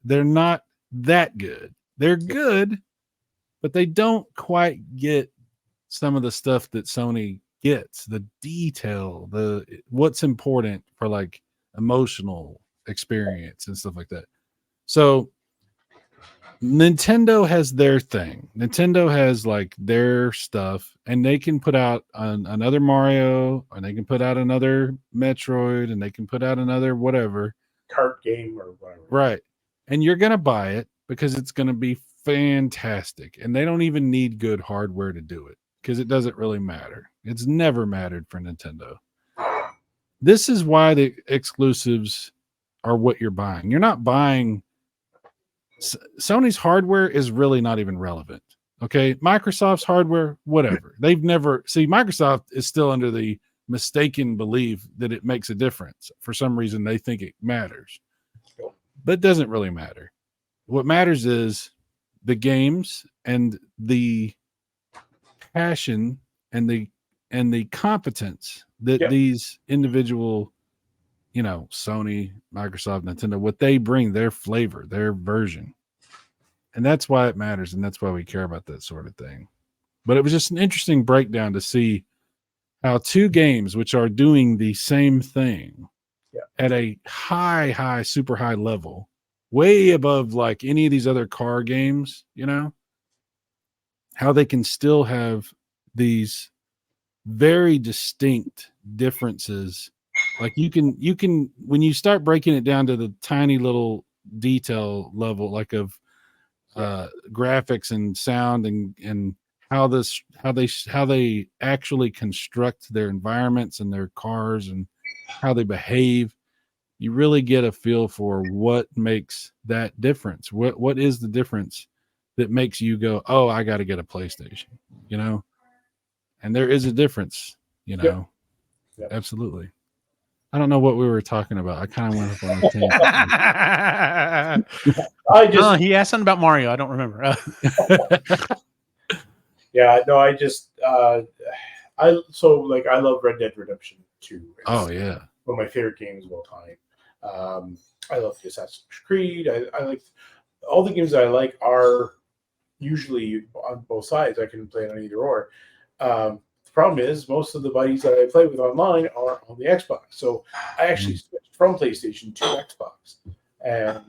They're not that good. They're good, but they don't quite get some of the stuff that Sony gets, the detail, what's important for like emotional experience and stuff like that. So Nintendo has their thing. Nintendo has like their stuff, and they can put out another Mario, or they can put out another Metroid, and they can put out another whatever Kart game or whatever. Right. And you're going to buy it because it's going to be fantastic. And they don't even need good hardware to do it because it doesn't really matter. It's never mattered for Nintendo. This is why the exclusives are what you're buying. You're not buying Sony's hardware is really not even relevant. Okay. Microsoft's hardware, whatever. They've never Microsoft is still under the mistaken belief that it makes a difference. For some reason, they think it matters, but it doesn't really matter. What matters is the games and the passion and the competence that these individual, Sony, Microsoft, Nintendo, what they bring, their flavor, their version. And that's why it matters. And that's why we care about that sort of thing. But it was just an interesting breakdown to see how two games, which are doing the same thing at a high, super high level, way above like any of these other car games, how they can still have these very distinct differences. Like you can, when you start breaking it down to the tiny little detail level, like of graphics and sound and how they actually construct their environments and their cars and how they behave, you really get a feel for what makes that difference. What is the difference that makes you go, oh, I got to get a PlayStation, and there is a difference, Absolutely. I don't know what we were talking about. I kind of went up on a tangent. He asked something about Mario. I don't remember. Yeah, no, I love Red Dead Redemption 2. Oh yeah, one of my favorite games of all time. I love the Assassin's Creed. I like all the games that I like are usually on both sides. I can play it on either or. The problem is most of the buddies that I play with online are on the Xbox. So I actually switched from PlayStation to Xbox. And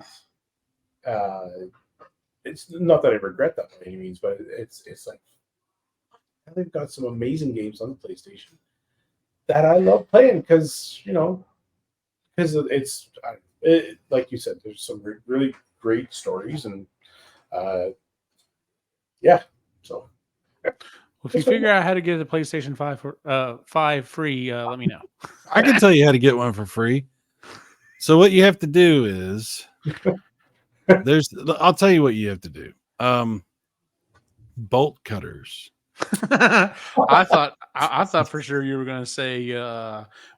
it's not that I regret that by any means, but it's like they've got some amazing games on the PlayStation that I love playing because it's like you said, there's some really great stories and so. Well, if you figure out how to get the PlayStation 5 free, let me know. I can tell you how to get one for free. So what you have to do is I'll tell you what you have to do. Bolt cutters. I thought for sure you were going to say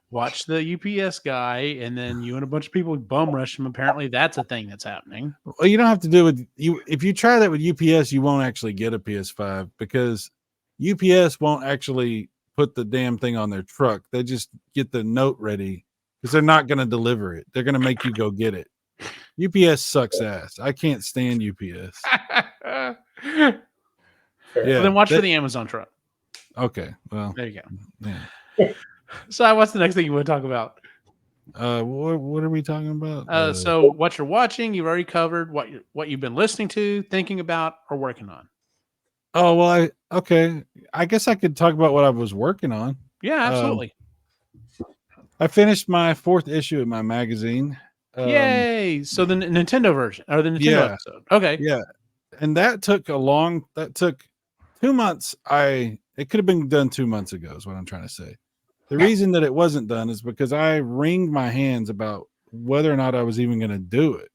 watch the UPS guy, and then you and a bunch of people bum rush him. Apparently, that's a thing that's happening. Well, you don't have to do it with you. If you try that with UPS, you won't actually get a PS5 because UPS won't actually put the damn thing on their truck. They just get the note ready because they're not going to deliver it. They're going to make you go get it. UPS sucks ass. I can't stand UPS. Yeah. So then watch for the Amazon truck. Okay. Well, there you go. Yeah. So what's the next thing you want to talk about? What are we talking about? So what you're watching, you've already covered. What you've been listening to, thinking about, or working on. Oh, well, I guess I could talk about what I was working on. Yeah, absolutely. I finished my 4th issue of my magazine. Yay! So the Nintendo version or the Nintendo episode. Okay. Yeah. And that took 2 months. It could have been done 2 months ago is what I'm trying to say. The reason that it wasn't done is because I wringed my hands about whether or not I was even going to do it,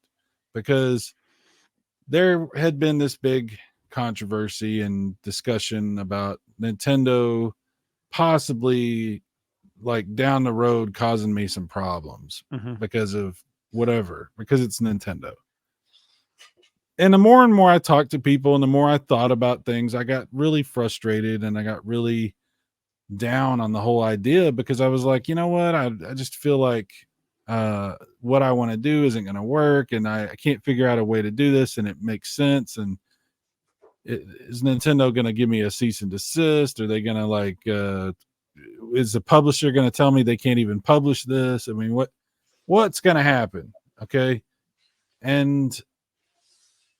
because there had been this big controversy and discussion about Nintendo possibly like down the road causing me some problems because of whatever, because it's Nintendo. And the more and more I talked to people and the more I thought about things, I got really frustrated and I got really down on the whole idea, because I was like, you know what? I just feel like what I want to do isn't going to work, and I can't figure out a way to do this and it makes sense. And is Nintendo going to give me a cease and desist? Are they going to is the publisher going to tell me they can't even publish this? I mean, what's going to happen? Okay. And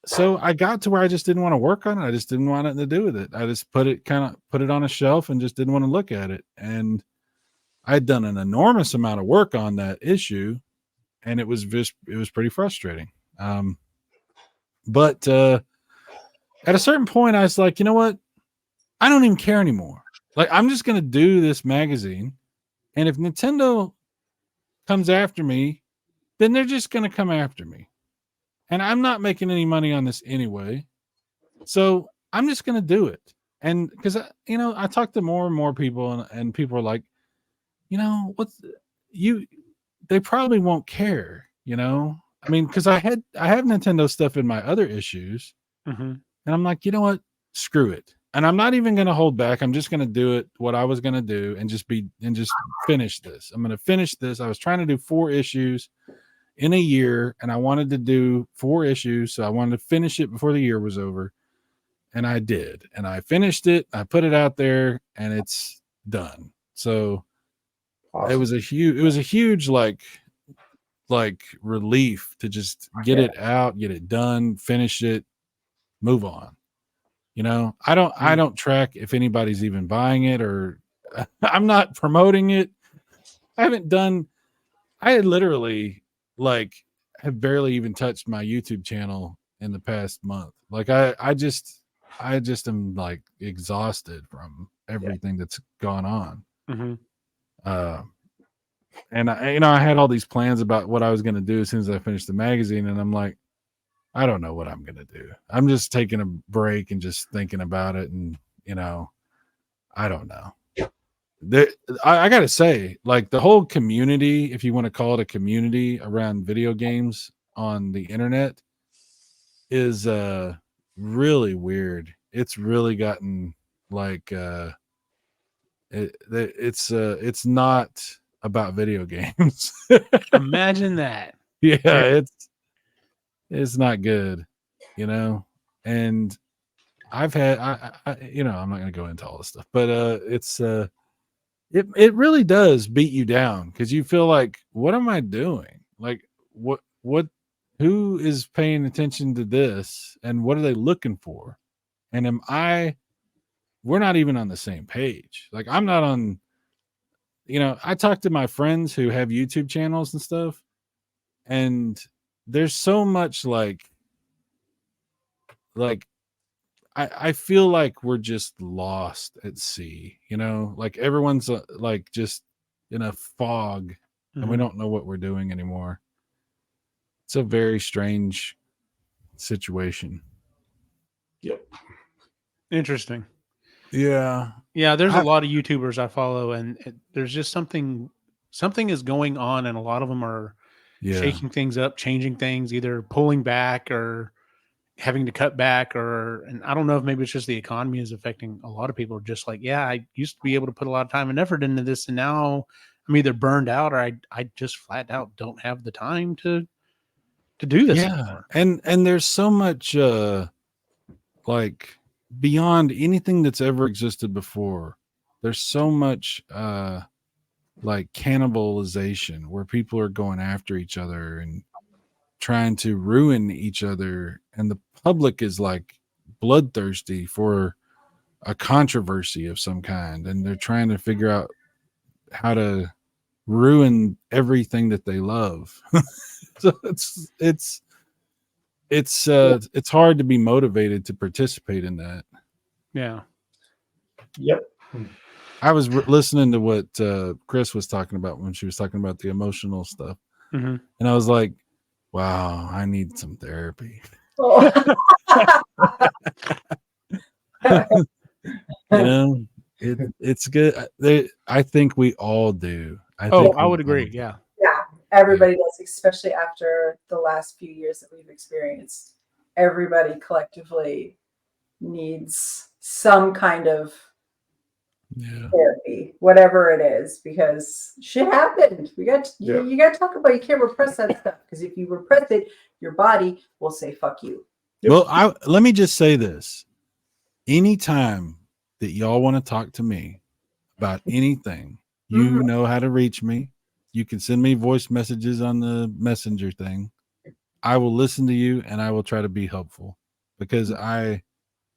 so I got to where I just didn't want to work on it. I just didn't want nothing to do with it. I just put it on a shelf and just didn't want to look at it. And I'd done an enormous amount of work on that issue, and it was pretty frustrating. But at a certain point I was like, you know what? I don't even care anymore. Like, I'm just going to do this magazine. And if Nintendo comes after me, then they're just going to come after me. And I'm not making any money on this anyway. So I'm just going to do it. And because, I talked to more and more people, and people are like, you know, they probably won't care, you know? I mean, because I have Nintendo stuff in my other issues, and I'm like, you know what? Screw it. And I'm not even going to hold back. I'm just going to do it what I was going to do and just finish this. I'm going to finish this. I was trying to do 4 issues in a year, and I wanted to do 4 issues, so I wanted to finish it before the year was over, and I did. And I finished it. I put it out there, and it's done. So Awesome. it was a huge like relief to just get it out, get it done, finish it, move on. You know, I don't track if anybody's even buying it, or I'm not promoting it. I had literally have barely even touched my YouTube channel in the past month. Like I just am like exhausted from everything that's gone on. And I had all these plans about what I was going to do as soon as I finished the magazine, and I'm like, I don't know what I'm going to do. I'm just taking a break and just thinking about it. And, I don't know. I got to say, like, the whole community, if you want to call it a community around video games on the internet, is really weird. It's really gotten like it's not about video games. Imagine that. Yeah, it's not good, and I've had I'm not going to go into all this stuff, but it really does beat you down, because you feel like, what am I doing? Like, who is paying attention to this, and what are they looking for? And we're not even on the same page. Like, I'm not on, I talk to my friends who have YouTube channels and stuff, and there's so much like I feel like we're just lost at sea, like everyone's like just in a fog, and we don't know what we're doing anymore. It's a very strange situation. Yep. Interesting. Yeah. Yeah, there's a lot of YouTubers I follow, and there's just something is going on, and a lot of them are shaking things up, changing things, either pulling back or having to cut back, and I don't know if maybe it's just the economy is affecting a lot of people. Just like, I used to be able to put a lot of time and effort into this, and now I'm either burned out, or I just flat out don't have the time to do this anymore. And there's so much like beyond anything that's ever existed before. There's so much like cannibalization, where people are going after each other and trying to ruin each other, and the public is like bloodthirsty for a controversy of some kind, and they're trying to figure out how to ruin everything that they love. So it's hard to be motivated to participate in that. Yeah. Yep. I was listening to what Kris was talking about when she was talking about the emotional stuff, and I was like, wow, I need some therapy. It's good. I think we all do. I would agree. Yeah. Yeah, everybody does, especially after the last few years that we've experienced. Everybody collectively needs some kind of therapy, whatever it is, because shit happened. You got to talk about. You can't repress that stuff, because if you repress it, your body will say "fuck you." Yep. Well, let me just say this: anytime that y'all want to talk to me about anything, you know how to reach me. You can send me voice messages on the messenger thing. I will listen to you, and I will try to be helpful, because I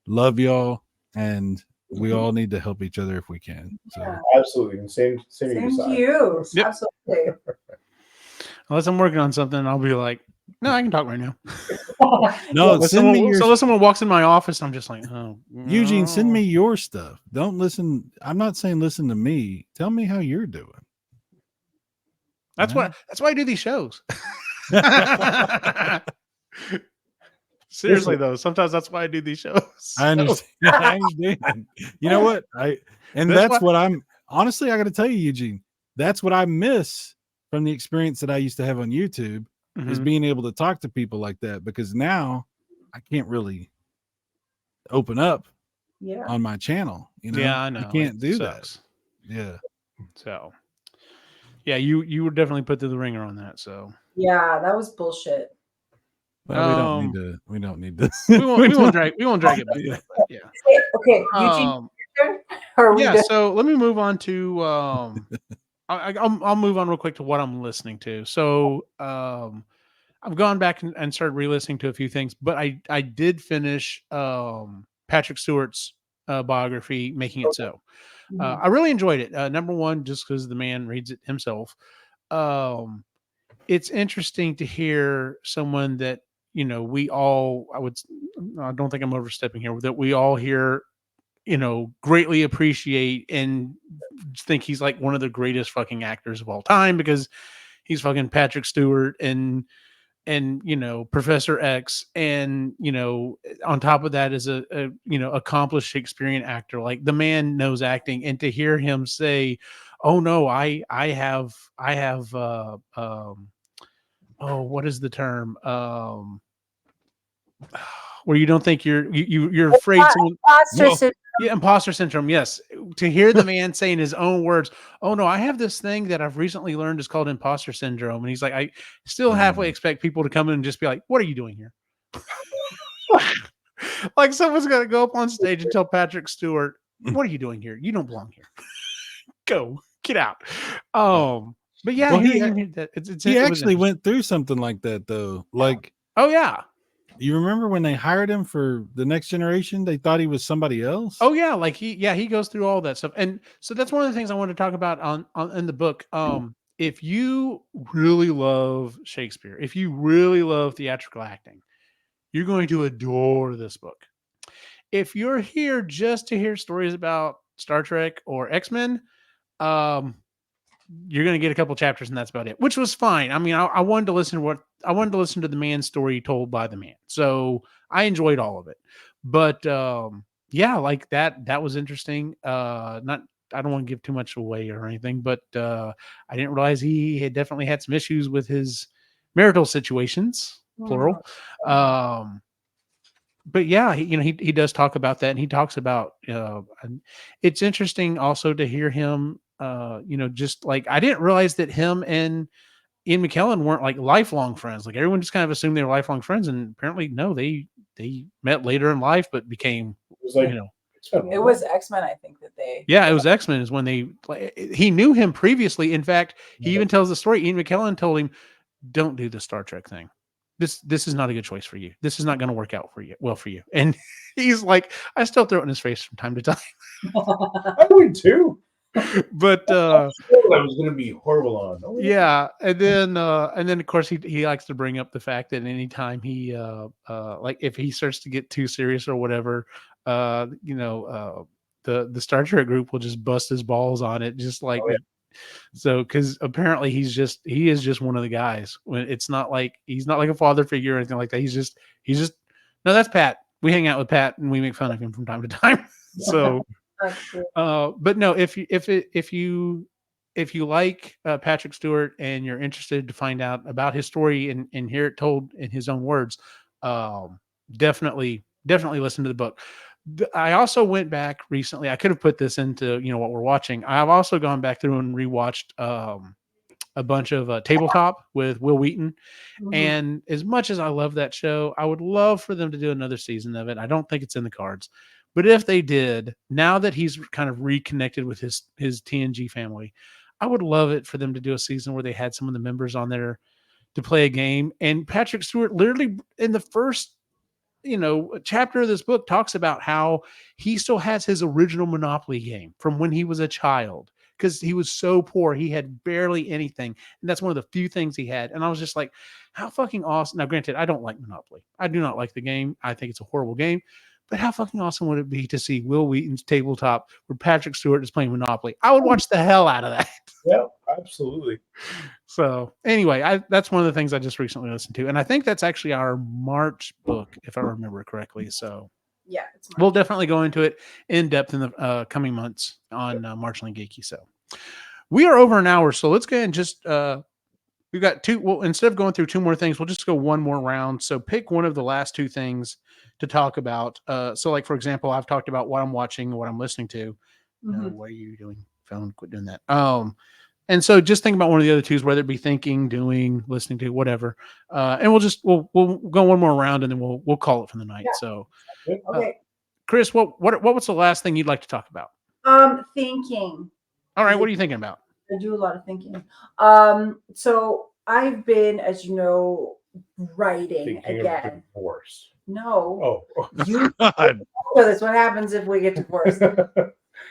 love y'all, and we all need to help each other if we can. So absolutely. And same to you. Yep. Absolutely. Unless I'm working on something, I'll be like, no, I can talk right now. no, unless someone walks in my office, I'm just like, oh, Eugene, send me your stuff. Don't listen. I'm not saying listen to me. Tell me how you're doing. That's why I do these shows. Seriously though, sometimes that's why I do these shows. I understand. I understand. You know what? That's what I'm honestly, I got to tell you, Eugene, that's what I miss from the experience that I used to have on YouTube is Mhm. being able to talk to people like that, because now I can't really open up Yeah. on my channel. You know, Yeah, I know. I can't It do sucks. that. Yeah. So, yeah, you were definitely put through the ringer on that. So, Yeah, that was bullshit. Well, we don't need to. We don't need to. we won't drag it back. Yeah. Up, but yeah. Okay, Eugene, or are we Yeah. done? So let me move on to I'll move on real quick to what I'm listening to. So I've gone back and started re-listening to a few things, but I did finish Patrick Stewart's biography, Making It So. I really enjoyed it. Number one, just because the man reads it himself. It's interesting to hear someone that, you know, I don't think I'm overstepping here, that we all hear, you know, greatly appreciate and think he's like one of the greatest fucking actors of all time, because he's fucking Patrick Stewart and you know, Professor X, and you know, on top of that is a you know, accomplished Shakespearean actor. Like, the man knows acting, and to hear him say, "Oh no, I have oh, what is the term? Where you don't think you're afraid someone." Imposter Whoa. syndrome. Yeah, imposter syndrome. Yes. To hear the man say in his own words, "Oh no, I have this thing that I've recently learned is called imposter syndrome." And he's like, I still halfway expect people to come in and just be like, "What are you doing here?" Like, someone's got to go up on stage and tell Patrick Stewart, "What are you doing here? You don't belong here. Go, get out." But yeah, Well, hearing that, he it was actually interesting. went through something like that, though. Like, Oh yeah. you remember when they hired him for The Next Generation? They thought he was somebody else. Oh yeah, like he goes through all that stuff. And so that's one of the things I want to talk about on in the book. If you really love Shakespeare, if you really love theatrical acting, you're going to adore this book. If you're here just to hear stories about Star Trek or X-Men, um, you're going to get a couple chapters and that's about it, which was fine. I mean, I wanted to listen to the man's story told by the man. So I enjoyed all of it. But yeah, like that was interesting. Not I don't want to give too much away or anything, but I didn't realize he had definitely had some issues with his marital situations, plural. But yeah, he does talk about that, and he talks about and it's interesting also to hear him just like, I didn't realize that him and Ian McKellen weren't like lifelong friends. Like, everyone just kind of assumed they were lifelong friends, and apparently no, they met later in life but became, It was like It was X-Men, I think, that they. yeah, it was X-Men is when he knew him previously. In fact, he even tells the story. Ian McKellen told him, "Don't do the Star Trek thing. This is not a good choice for you. This is not going to work out for you." And he's like, I still throw it in his face from time to time. I would too. But I was going to be horrible on. Oh, yeah, and then of course he likes to bring up the fact that anytime he like, if he starts to get too serious or whatever, the Star Trek group will just bust his balls on it, just like. Oh, yeah. So, because apparently he is just one of the guys. When it's not like he's not like a father figure or anything like that. He's just no, that's Pat. We hang out with Pat and we make fun of him from time to time. So, but no, if you like Patrick Stewart and you're interested to find out about his story and hear it told in his own words, definitely listen to the book. I also went back recently. I could have put this into what we're watching. I've also gone back through and rewatched a bunch of Tabletop with Will Wheaton. And as much as I love that show, I would love for them to do another season of it. I don't think it's in the cards, but if they did, now that he's kind of reconnected with his TNG family, I would love it for them to do a season where they had some of the members on there to play a game. And Patrick Stewart literally in the first chapter of this book talks about how he still has his original Monopoly game from when he was a child, because he was so poor. He had barely anything. And that's one of the few things he had. And I was just like, how fucking awesome. Now, granted, I don't like Monopoly. I do not like the game. I think it's a horrible game. But how fucking awesome would it be to see Will Wheaton's Tabletop where Patrick Stewart is playing Monopoly? I would watch the hell out of that. Yeah, absolutely. So anyway, that's one of the things I just recently listened to. And I think that's actually our March book, if I remember correctly. So yeah, we'll definitely go into it in depth in the coming months on Marginally Geeky. So We are over an hour, so let's go ahead and just we've got two. Well, instead of going through two more things, we'll just go one more round. So pick one of the last two things to talk about. So like for example, I've talked about what I'm watching, what I'm listening to. No, what are you doing? Phone, quit doing that. And so just think about one of the other twos, whether it be thinking, doing, listening to, whatever. And we'll go one more round and then we'll call it for the night. Yeah. So Okay. Kris, what was the last thing you'd like to talk about? Thinking. All right, what are you thinking about? I do a lot of thinking. So I've been, as you know, writing Thinking again. of divorce. No. Oh. You God. so that's what happens if we get divorced.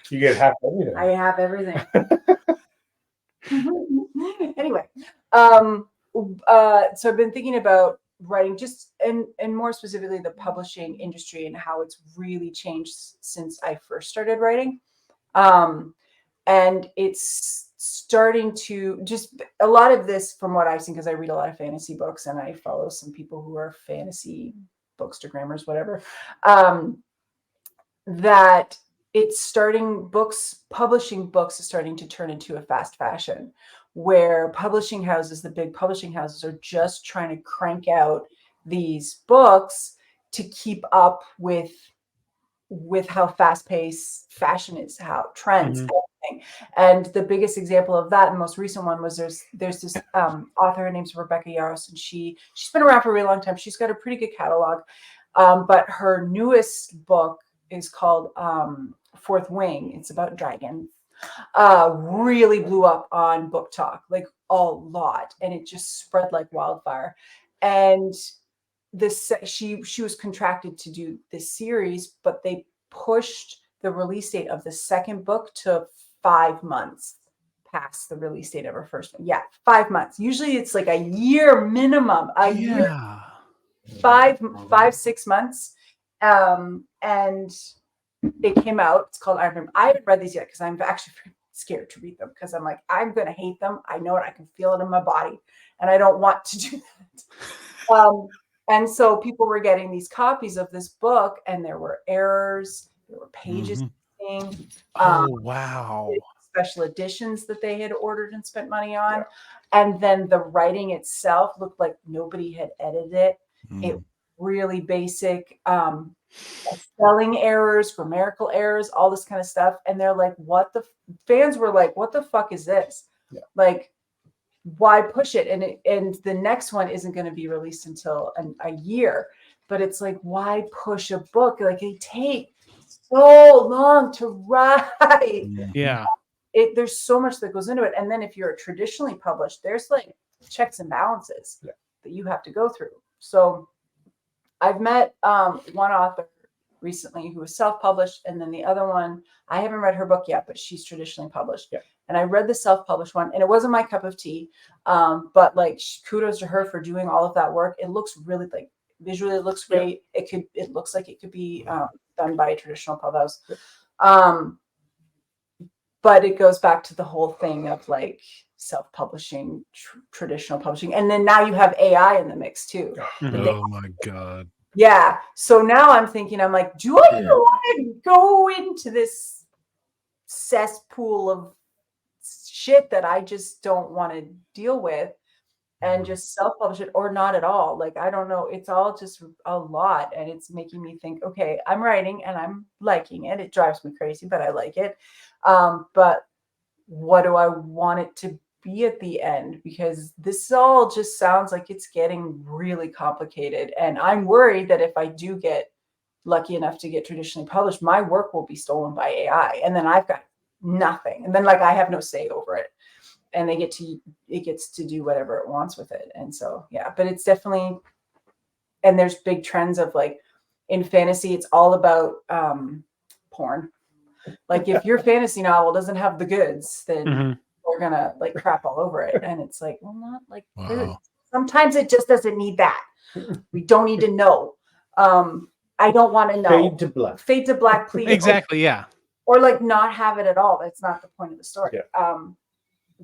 You get half everything. I have everything. Anyway, so I've been thinking about writing just and more specifically the publishing industry and how it's really changed since I first started writing. And it's starting to just a lot of this from what I've seen, because I read a lot of fantasy books and I follow some people who are fantasy bookstagrammers, whatever, that it's starting publishing books is starting to turn into a fast fashion where publishing houses, the big publishing houses, are just trying to crank out these books to keep up with how fast-paced fashion is, how trends, everything. And the biggest example of that, and most recent one, was there's this author, her name's Rebecca Yarros, and she's been around for a really long time. She's got a pretty good catalog, but her newest book is called Fourth Wing. It's about dragons. Really blew up on Book Talk, like a lot, and it just spread like wildfire. And she was contracted to do this series, but they pushed the release date of the second book to 5 months past the release date of her first one. Yeah, 5 months. Usually it's like a year minimum. Year, 6 months. And it came out. It's called Iron Fang. I haven't read these yet because I'm actually scared to read them because I'm like, I'm going to hate them. I know it. I can feel it in my body. And I don't want to do that. And so people were getting these copies of this book and there were errors. There were pages missing. Wow. Special editions that they had ordered and spent money on. Yeah. And then the writing itself looked like nobody had edited it. It really basic spelling errors, grammatical errors, all this kind of stuff. And they're like, fans were like, what the fuck is this? Yeah. Like, why push it? And the next one isn't going to be released until a year. But it's like, why push a book? Like, it takes so long to write. Yeah. There's so much that goes into it. And then if you're traditionally published, there's like checks and balances that you have to go through. So I've met one author recently who was self-published, and then the other one, I haven't read her book yet, but she's traditionally published. Yeah. And I read the self-published one, and it wasn't my cup of tea. But like, kudos to her for doing all of that work. It looks really, like, visually, it looks great. Yeah. It looks like it could be done by a traditional pub house. But it goes back to the whole thing of like self-publishing, traditional publishing, and then now you have AI in the mix too. Oh my God. Yeah. So now I'm thinking, I'm like, do I even want to go into this cesspool of shit that I just don't want to deal with and just self-publish it, or not at all? Like, I don't know. It's all just a lot. And it's making me think, okay, I'm writing and I'm liking it. It drives me crazy, but I like it. But what do I want it to be at the end? Because this all just sounds like it's getting really complicated. And I'm worried that if I do get lucky enough to get traditionally published, my work will be stolen by AI. And then I've got nothing. And then like, I have no say over it. And it gets to do whatever it wants with it. And so, yeah, but it's definitely, and there's big trends of like, in fantasy, it's all about porn. Like, if your fantasy novel doesn't have the goods, then we're gonna like crap all over it. And it's like, well, not like, sometimes it just doesn't need that. We don't need to know. I don't want to know. Fade to black, please. Exactly. Yeah. Or like not have it at all. That's not the point of the story. Yeah.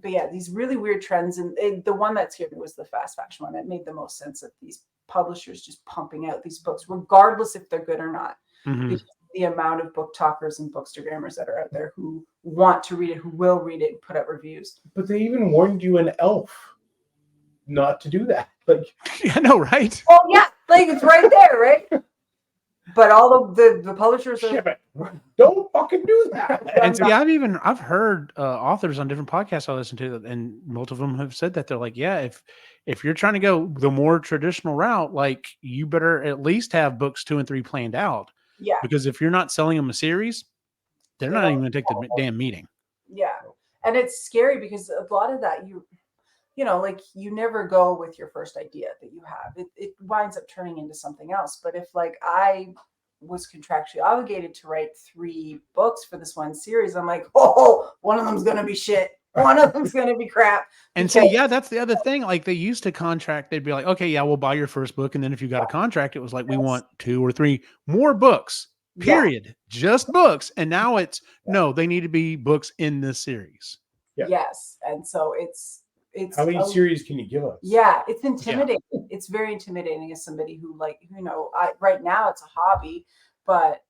But yeah, these really weird trends, and the one that scared me was the fast fashion one. It made the most sense of these publishers just pumping out these books, regardless if they're good or not. Because the amount of book talkers and bookstagrammers that are out there who want to read it, who will read it and put out reviews. But they even warned you in Elf not to do that. Like, I know, right? Oh yeah, like it's right there, right? But all the publishers are shit, don't fucking do that. And see, I've heard authors on different podcasts I listen to, and multiple of them have said that they're like, yeah, if you're trying to go the more traditional route, like you better at least have books 2 and 3 planned out. Yeah. Because if you're not selling them a series, they're not even going to take the damn meeting. Yeah, and it's scary because a lot of that you know, like you never go with your first idea that you have. It winds up turning into something else. But if like I was contractually obligated to write 3 books for this one series, I'm like, oh, one of them's going to be shit. One of them's going to be crap. And so, yeah, that's the other thing. Like they used to contract, they'd be like, okay, yeah, we'll buy your first book. And then if you got a contract, it was like, we want 2 or 3 more books, period. Just books. And now it's, no, they need to be books in this series. Yeah. Yes. And so it's how many series can you give us? Yeah, it's intimidating. Yeah. It's very intimidating as somebody who, like, you know, right now it's a hobby, but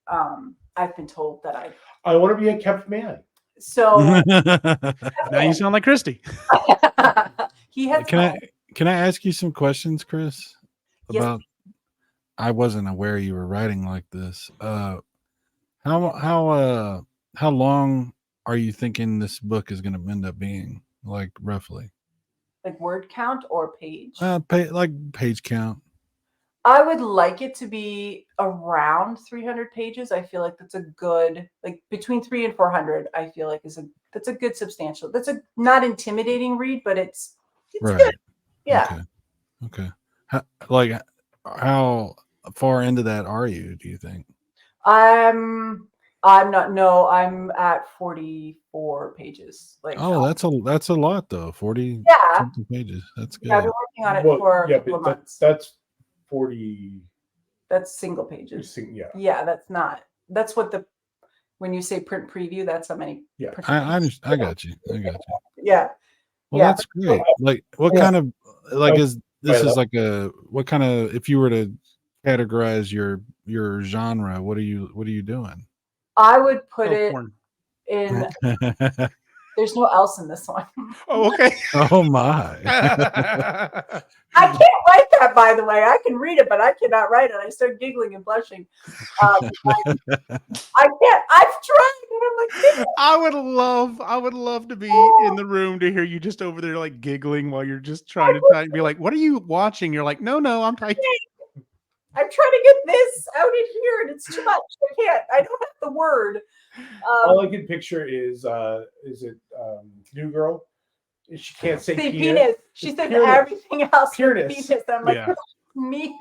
I've been told that I want to be a kept man. So now you sound like Christy. He has. Can I ask you some questions, Kris? Yes. About I wasn't aware you were writing like this. How long are you thinking this book is going to end up being? Like roughly. Like word count or page? Like page count. I would like it to be around 300 pages. I feel like that's a good, like between 300 and 400. I feel like that's a good substantial. That's a not intimidating read, but it's right. Good. Yeah. Okay. How far into that are you? Do you think? I'm not. No, I'm at 44 pages. Like, that's a lot though. 40 something pages. That's good. Yeah, I've been working on it for a couple of months. That's 40. That's single pages. Yeah. Yeah, that's what when you say print preview, that's how many. Yeah. I got you. Yeah. Well, that's great. Like, what kind of is like what kind of, if you were to categorize your genre, what are you doing? I would put it in. There's no else in this one. Oh, okay. Oh my. I can't write that, by the way. I can read it, but I cannot write it. I start giggling and blushing. I can't. I've tried, and I'm like, I would love to be in the room to hear you just over there like giggling while you're just trying to type and be like, what are you watching? You're like, no, I'm typing. I'm trying to get this out in here, and it's too much. I can't. I don't have the word. All I can picture is it New Girl? She can't say penis. She said everything else. Penis. I'm like, me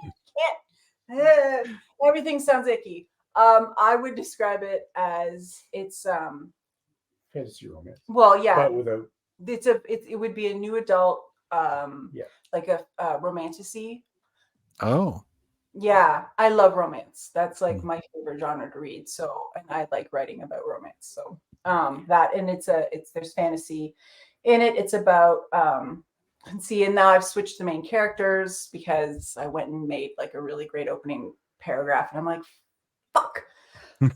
can't. Everything sounds icky. I would describe it as it's fantasy romance. Well, yeah, but without. It would be a new adult like a romantasy. Oh. Yeah, I love romance. That's like my favorite genre to read. So, and I like writing about romance. So, that, and there's fantasy in it. It's about, and now I've switched the main characters because I went and made like a really great opening paragraph, and I'm like, fuck.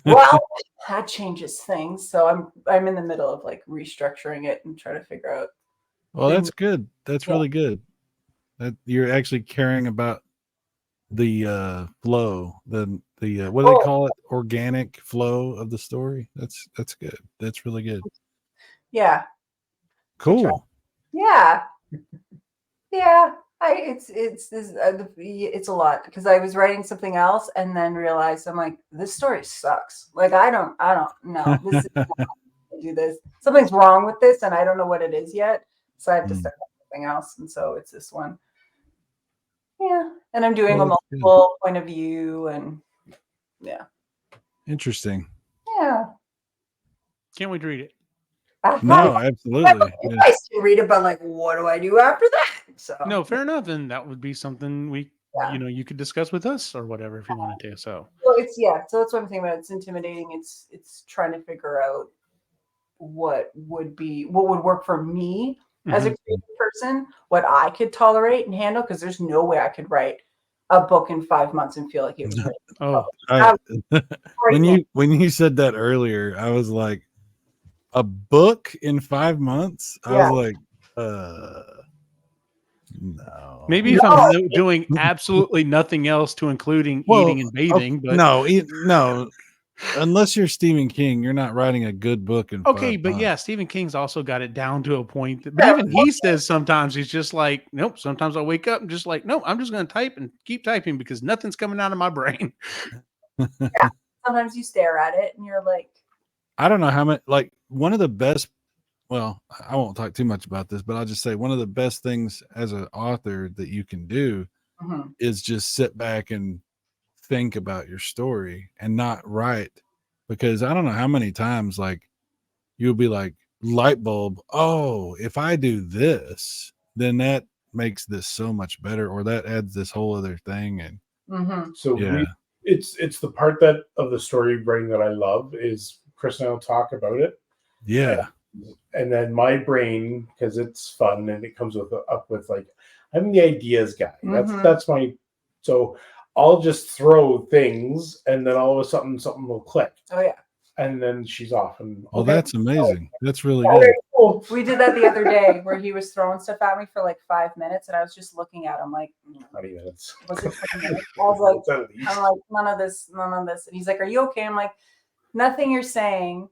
Well, that changes things. So I'm in the middle of like restructuring it and trying to figure out. Well, that's good. That's really good. That you're actually caring about the flow, the what do they call it, organic flow of the story. That's good. That's really good. Yeah, cool. Yeah it's a lot because I was writing something else and then realized I'm like, this story sucks. Like I don't know. This is not do this. Something's wrong with this and I don't know what it is yet, so I have to start something else, and so it's this one. Yeah, and I'm doing a multiple point of view, and interesting. Yeah, can't wait to read it. No, absolutely. I still read it, but like, what do I do after that? So no, fair enough, and that would be something we, you could discuss with us or whatever if you wanted to. So well, so that's what I'm thinking about. It's intimidating. It's trying to figure out what would work for me as a creative person, what I could tolerate and handle, because there's no way I could write a book in 5 months and feel like it was written. Oh, When you said that earlier, I was like, a book in 5 months? I was like, no. maybe if I'm doing absolutely nothing else to including eating and bathing, but no. Unless you're Stephen King, you're not writing a good book in 5 okay, but months. yeah, Stephen King's also got it down to a point. But even he says sometimes he's just like, nope. Sometimes I'll wake up and just like, nope, I'm just going to type and keep typing because nothing's coming out of my brain. Yeah. Sometimes you stare at it and you're like, I don't know how many, like one of the best, well, I won't talk too much about this, but I'll just say one of the best things as an author that you can do is just sit back and think about your story and not write, because I don't know how many times like you'll be like, light bulb, oh, if I do this, then that makes this so much better, or that adds this whole other thing. And So it's the part that of the story writing that I love is Kris and I'll talk about it. And then my brain, because it's fun and it comes up with like, I'm the ideas guy. That's my, so I'll just throw things and then all of a sudden something will click. oh yeah. And then she's off. And that's amazing. That's really good. Cool. We did that the other day where he was throwing stuff at me for like 5 minutes and I was just looking at him like 20 minutes. Was it 20 minutes? I was like, I'm like, none of this. And he's like, are you okay? I'm like, nothing you're saying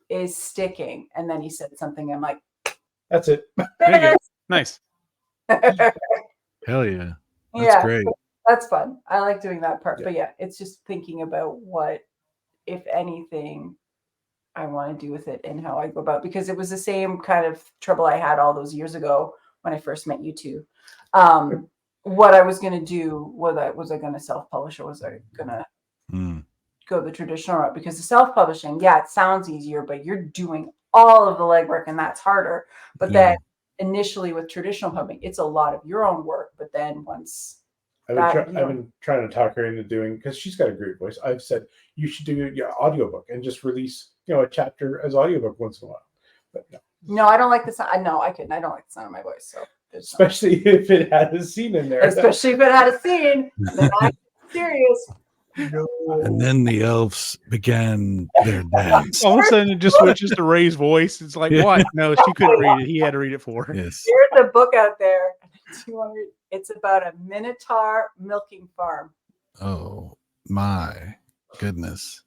is sticking. And then he said something. I'm like, that's it. There you go. Nice. Hell yeah. That's great. That's fun. I like doing that part. But yeah, it's just thinking about what, if anything, I want to do with it and how I go about, because it was the same kind of trouble I had all those years ago when I first met you two. What I was going to do, was I going to self-publish, or was I going to go the traditional route? Because the self-publishing, it sounds easier, but you're doing all of the legwork and that's harder. But then initially with traditional publishing, it's a lot of your own work. But then once I've been trying to talk her into doing, because she's got a great voice. I've said you should do your audiobook and just release, a chapter as audiobook once in a while. But no, I don't like the sound. No, I couldn't. I don't like the sound of my voice. So especially if it had a scene in there. Especially if it had a scene, then I'm serious. No. And then the elves began their dance. All of a sudden, it just switches to Ray's voice. It's like, what? No, she couldn't read it. He had to read it for her. Yes. There's a book out there. It's about a Minotaur milking farm. Oh my goodness.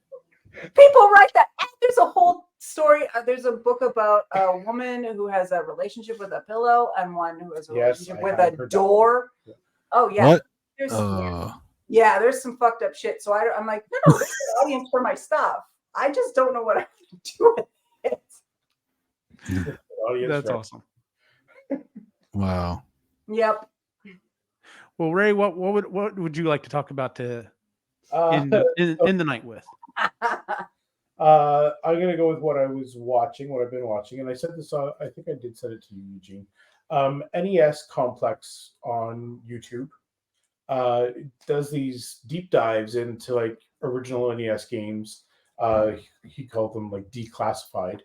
People write that. There's a whole story. There's a book about a woman who has a relationship with a pillow and one who has a relationship with a door. Oh yeah. What? There's some fucked up shit. So I'm like, no, this is an audience for my stuff. I just don't know what I'm doing with it. That's awesome. Wow. Yep. Well, Ray, what would you like to talk about in the night with? I'm gonna go with what I've been watching, and I said this. I think I did send it to you, Eugene. NES Complex on YouTube does these deep dives into like original NES games. He called them like declassified.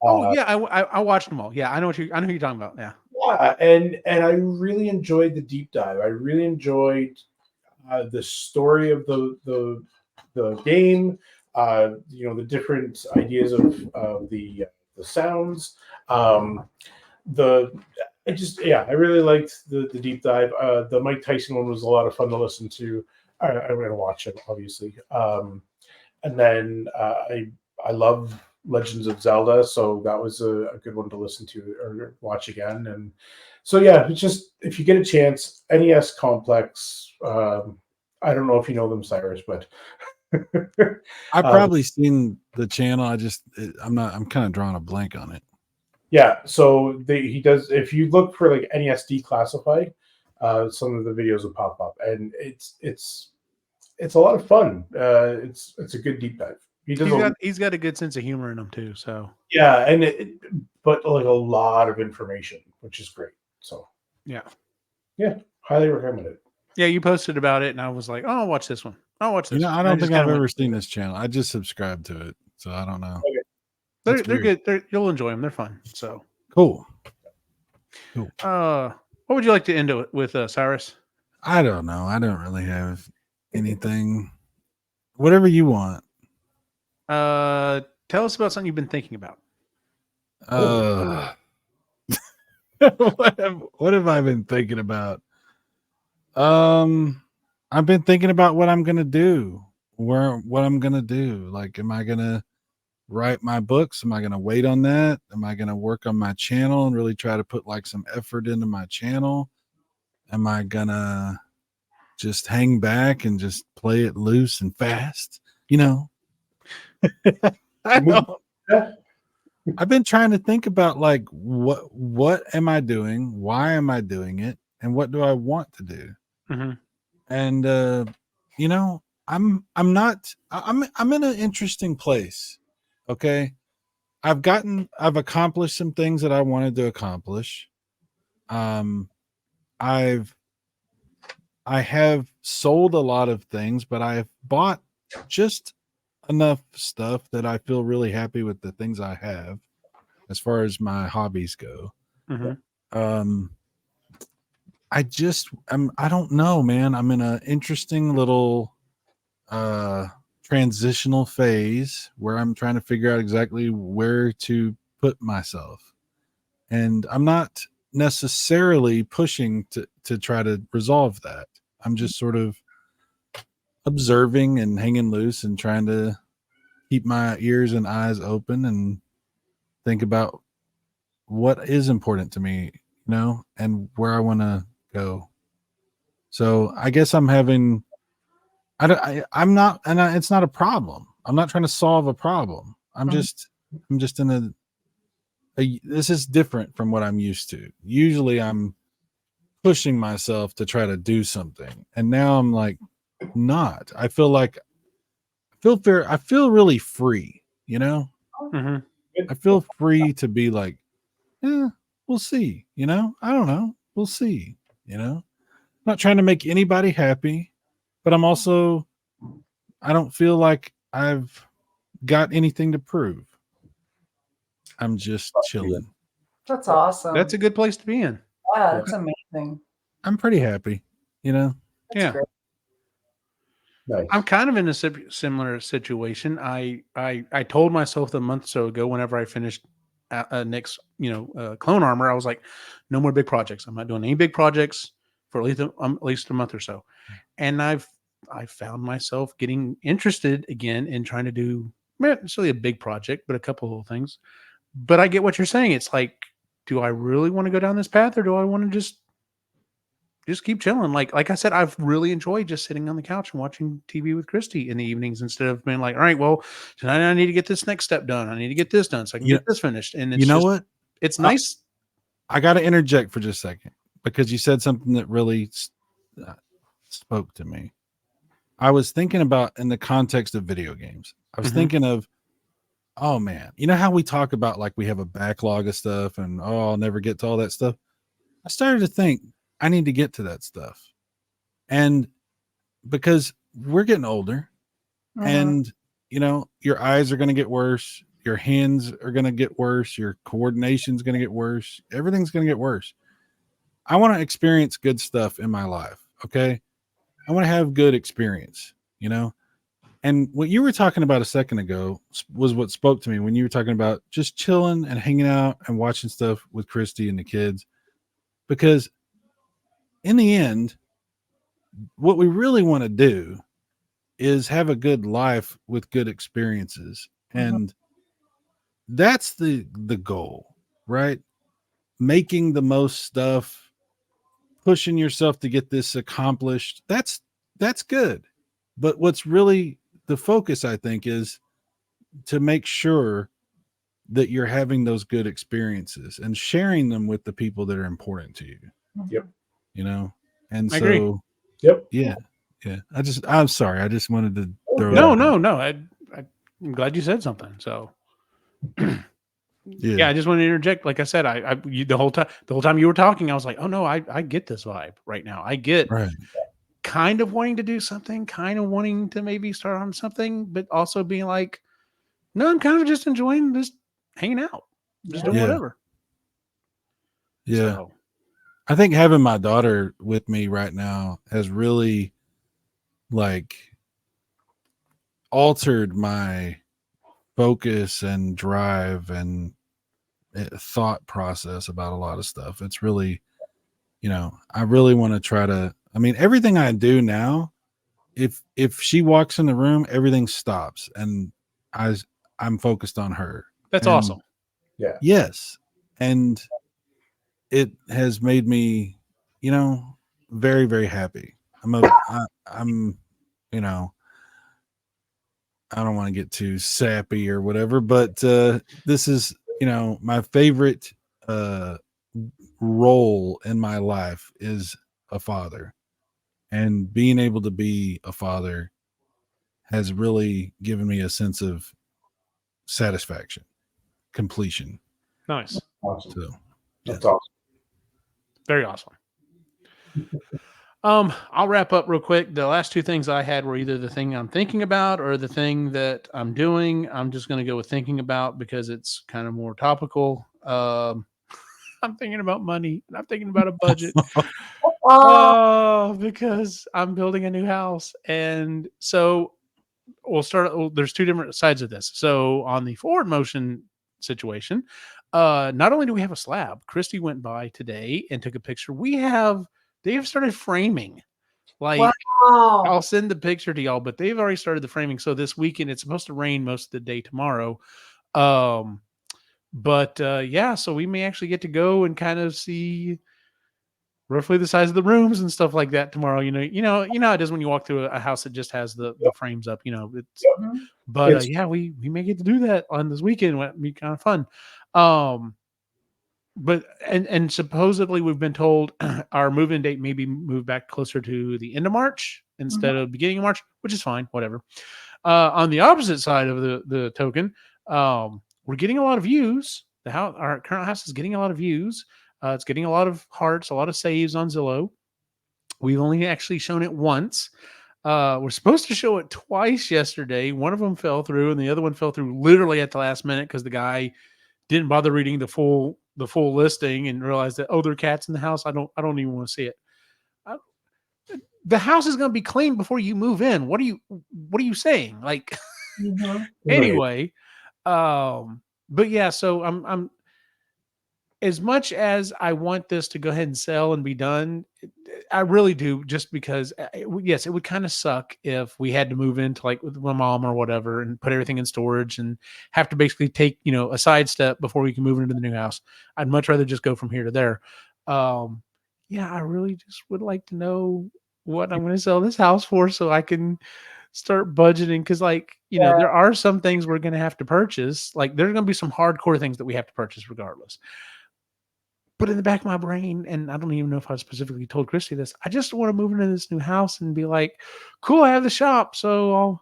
I watched them all. Yeah, I know who you're talking about. Yeah. Yeah, and I really enjoyed the deep dive. I really enjoyed the story of the game. The different ideas of the sounds. I really liked the deep dive. The Mike Tyson one was a lot of fun to listen to. I'm going to watch it, obviously. And then I love Legends of Zelda, so that was a good one to listen to or watch again. And so it's just, if you get a chance, NES Complex. I don't know if you know them, Cyrus, but I've probably seen the channel. I'm kind of drawing a blank on it. Yeah, so he does. If you look for like NES Declassified, some of the videos will pop up, and it's a lot of fun. It's a good deep dive. He's got a good sense of humor in him too. So yeah, but like a lot of information, which is great. So yeah, highly recommend it. Yeah, you posted about it, and I was like, oh, I'll watch this one. I'll watch this. I don't think I've ever seen this channel. I just subscribed to it, so I don't know. Okay. They're good. You'll enjoy them. They're fun. So cool. What would you like to end it with, Cyrus? I don't know. I don't really have anything. Whatever you want. Tell us about something you've been thinking about. What have I been thinking about? I've been thinking about what I'm gonna do. What I'm gonna do. Like, am I gonna write my books? Am I gonna wait on that? Am I gonna work on my channel and really try to put like some effort into my channel? Am I gonna just hang back and just play it loose and fast? You know, I don't. I've been trying to think about like what am I doing? Why am I doing it? And what do I want to do? Mm-hmm. And you know, I'm in an interesting place. Okay. I've accomplished some things that I wanted to accomplish. I have sold a lot of things, but I've bought just enough stuff that I feel really happy with the things I have as far as my hobbies go. Mm-hmm. I don't know, man. I'm in an interesting little transitional phase where I'm trying to figure out exactly where to put myself. And I'm not necessarily pushing to try to resolve that. I'm just sort of observing and hanging loose and trying to keep my ears and eyes open and think about what is important to me, you know, and where I want to go. So I guess I'm having, I'm not, and it's not a problem. I'm not trying to solve a problem. I'm just in this is different from what I'm used to. Usually I'm pushing myself to try to do something. And now I'm like, not, I feel really free, you know? Mm-hmm. I feel free to be like, yeah, we'll see, you know? I don't know. We'll see, you know? I'm not trying to make anybody happy, but I don't feel like I've got anything to prove. I'm just chilling. That's awesome. That's a good place to be in. Yeah, that's amazing. I'm pretty happy, you know? That's Yeah. great. Nice. I'm kind of in a similar situation. I told myself a month or so ago, whenever I finished Nick's, clone armor, I was like, no more big projects. I'm not doing any big projects for at least a month or so. And I found myself getting interested again in trying to do not necessarily a big project, but a couple of little things. But I get what you're saying. It's like, do I really want to go down this path, or do I want to just keep chilling? Like I said, I've really enjoyed just sitting on the couch and watching TV with Christy in the evenings instead of being like, all right, well, tonight I need to get this next step done. I need to get this done so I can get this finished. And it's what? It's nice. I got to interject for just a second because you said something that really spoke to me. I was thinking about in the context of video games. I was thinking of, oh man, you know how we talk about like we have a backlog of stuff and I'll never get to all that stuff. I started to think I need to get to that stuff. And because we're getting older and your eyes are going to get worse. Your hands are going to get worse. Your coordination's going to get worse. Everything's going to get worse. I want to experience good stuff in my life. Okay. I want to have good experience, and what you were talking about a second ago was what spoke to me when you were talking about just chilling and hanging out and watching stuff with Christy and the kids, because in the end, what we really want to do is have a good life with good experiences. And that's the goal, right? Making the most stuff, pushing yourself to get this accomplished. That's good. But what's really the focus, I think, is to make sure that you're having those good experiences and sharing them with the people that are important to you. Yep. And I so, agree. Yep. yeah. I'm sorry. I just wanted to throw No. I'm glad you said something. So yeah, I just want to interject. Like I said, the whole time you were talking, I was like, oh no, I get this vibe right now. I get kind of wanting to do something, kind of wanting to maybe start on something, but also being like, no, I'm kind of just enjoying just hanging out, just doing whatever. Yeah. So. I think having my daughter with me right now has really like altered my focus and drive and thought process about a lot of stuff. It's really, I really want to try to, I mean, everything I do now, if she walks in the room, everything stops and I'm focused on her. That's And awesome. Yeah. yes. And it has made me, very, very happy. I'm, I don't want to get too sappy or whatever, but this is, my favorite role in my life is a father. And being able to be a father has really given me a sense of satisfaction, completion. Nice. Awesome. So, That's awesome. Very awesome. I'll wrap up real quick. The last two things I had were either the thing I'm thinking about or the thing that I'm doing. I'm just going to go with thinking about because it's kind of more topical. I'm thinking about money and I'm thinking about a budget. Because I'm building a new house. And so we'll start. Well, there's two different sides of this. So on the forward motion situation, not only do we have a slab, Christy went by today and took a picture. They've started framing. Like, Wow. I'll send the picture to y'all, but they've already started the framing. So this weekend, it's supposed to rain most of the day tomorrow. But yeah, so we may actually get to go and kind of see roughly the size of the rooms and stuff like that tomorrow. You know how it is when you walk through a house that just has the frames up. It's. Mhm. But yeah, we may get to do that on this weekend. It'd be kind of fun. But and supposedly we've been told our move-in date may be moved back closer to the end of March instead of beginning of March, which is fine, whatever. On the opposite side of the token, we're getting a lot of views. Our current house is getting a lot of views. It's getting a lot of hearts, a lot of saves on Zillow. We've only actually shown it once. We're supposed to show it twice yesterday. One of them fell through, and the other one fell through literally at the last minute because the guy didn't bother reading the full listing and realized that there are cats in the house. I don't even want to see it. The house is going to be cleaned before you move in. What are you saying? Like, anyway, but yeah. So I'm as much as I want this to go ahead and sell and be done, I really do, just because yes, it would kind of suck if we had to move into like with my mom or whatever and put everything in storage and have to basically take, a sidestep before we can move into the new house. I'd much rather just go from here to there. Yeah, I really just would like to know what I'm going to sell this house for so I can start budgeting. Cause there are some things we're going to have to purchase. Like there's going to be some hardcore things that we have to purchase regardless. But in the back of my brain, and I don't even know if I specifically told Christy this, I just want to move into this new house and be like, cool, I have the shop. So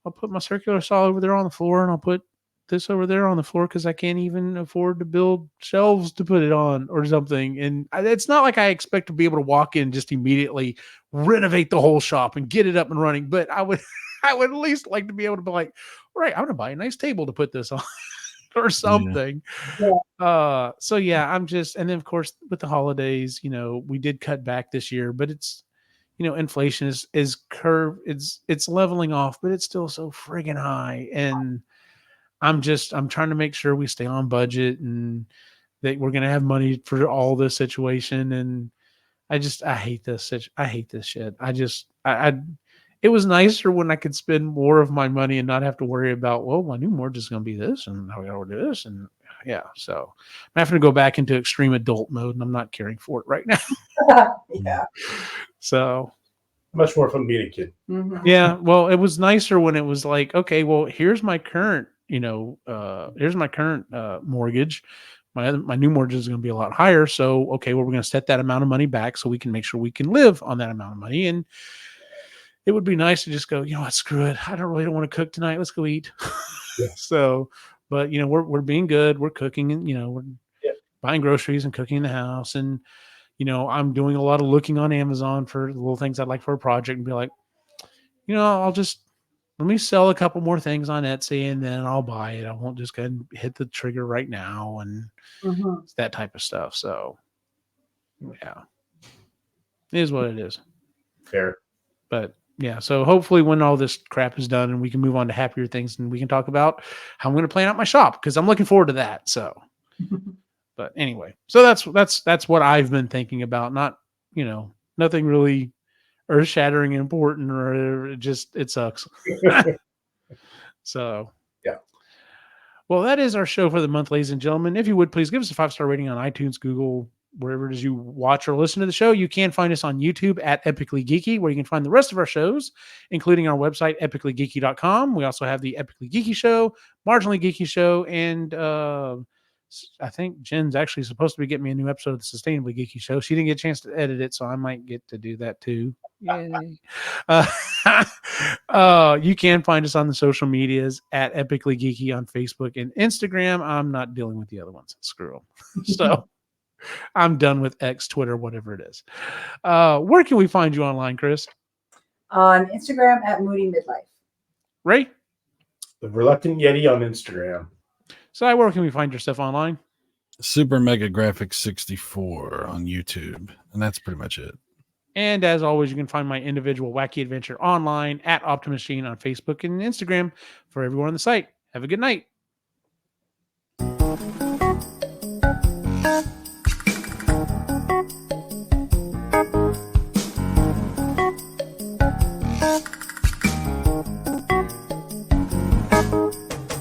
I'll put my circular saw over there on the floor and I'll put this over there on the floor because I can't even afford to build shelves to put it on or something. And it's not like I expect to be able to walk in just immediately renovate the whole shop and get it up and running. But I would at least like to be able to be like, all right, I'm going to buy a nice table to put this on. Or something. So yeah, and then of course with the holidays, we did cut back this year, but it's, inflation is it's leveling off, but it's still so friggin' high. And I'm trying to make sure we stay on budget and that we're going to have money for all this situation. And I hate this. I hate this shit. It was nicer when I could spend more of my money and not have to worry about, well, my new mortgage is going to be this and how we got to do this. And yeah, so I'm having to go back into extreme adult mode and I'm not caring for it right now. Yeah. So much more fun being a kid. Yeah. Well, it was nicer when it was like, okay, well, here's my current, mortgage. My new mortgage is going to be a lot higher. So, okay, well, we're going to set that amount of money back so we can make sure we can live on that amount of money. And it would be nice to just go, what, screw it. I don't want to cook tonight. Let's go eat. Yeah. So, but we're being good. We're cooking and, we're buying groceries and cooking in the house. And, I'm doing a lot of looking on Amazon for little things I'd like for a project and be like, let me sell a couple more things on Etsy and then I'll buy it. I won't just go ahead and hit the trigger right now. And it's that type of stuff. So Yeah. It is what it is. Fair. But yeah, so hopefully when all this crap is done and we can move on to happier things and we can talk about how I'm going to plan out my shop because I'm looking forward to that. So, but anyway, so that's what I've been thinking about. Not, nothing really earth shattering and important or it sucks. So, yeah. Well, that is our show for the month, ladies and gentlemen. If you would please give us a 5-star rating on iTunes, Google, wherever it is you watch or listen to the show. You can find us on YouTube at Epically Geeky, where you can find the rest of our shows, including our website, epicallygeeky.com. We also have the Epically Geeky Show, Marginally Geeky Show, and I think Jen's actually supposed to be getting me a new episode of the Sustainably Geeky Show. She didn't get a chance to edit it, so I might get to do that too. Yay. You can find us on the social medias at Epically Geeky on Facebook and Instagram. I'm not dealing with the other ones. Screw them. So I'm done with X, Twitter, whatever it is. Where can we find you online, Kris? On Instagram at Moody Midlife. Ray? The Reluctant Yeti on Instagram. So where can we find your stuff online? Super Mega Graphics 64 on YouTube. And that's pretty much it. And as always, you can find my individual wacky adventure online at Optimus Gene on Facebook and Instagram for everyone on the site. Have a good night.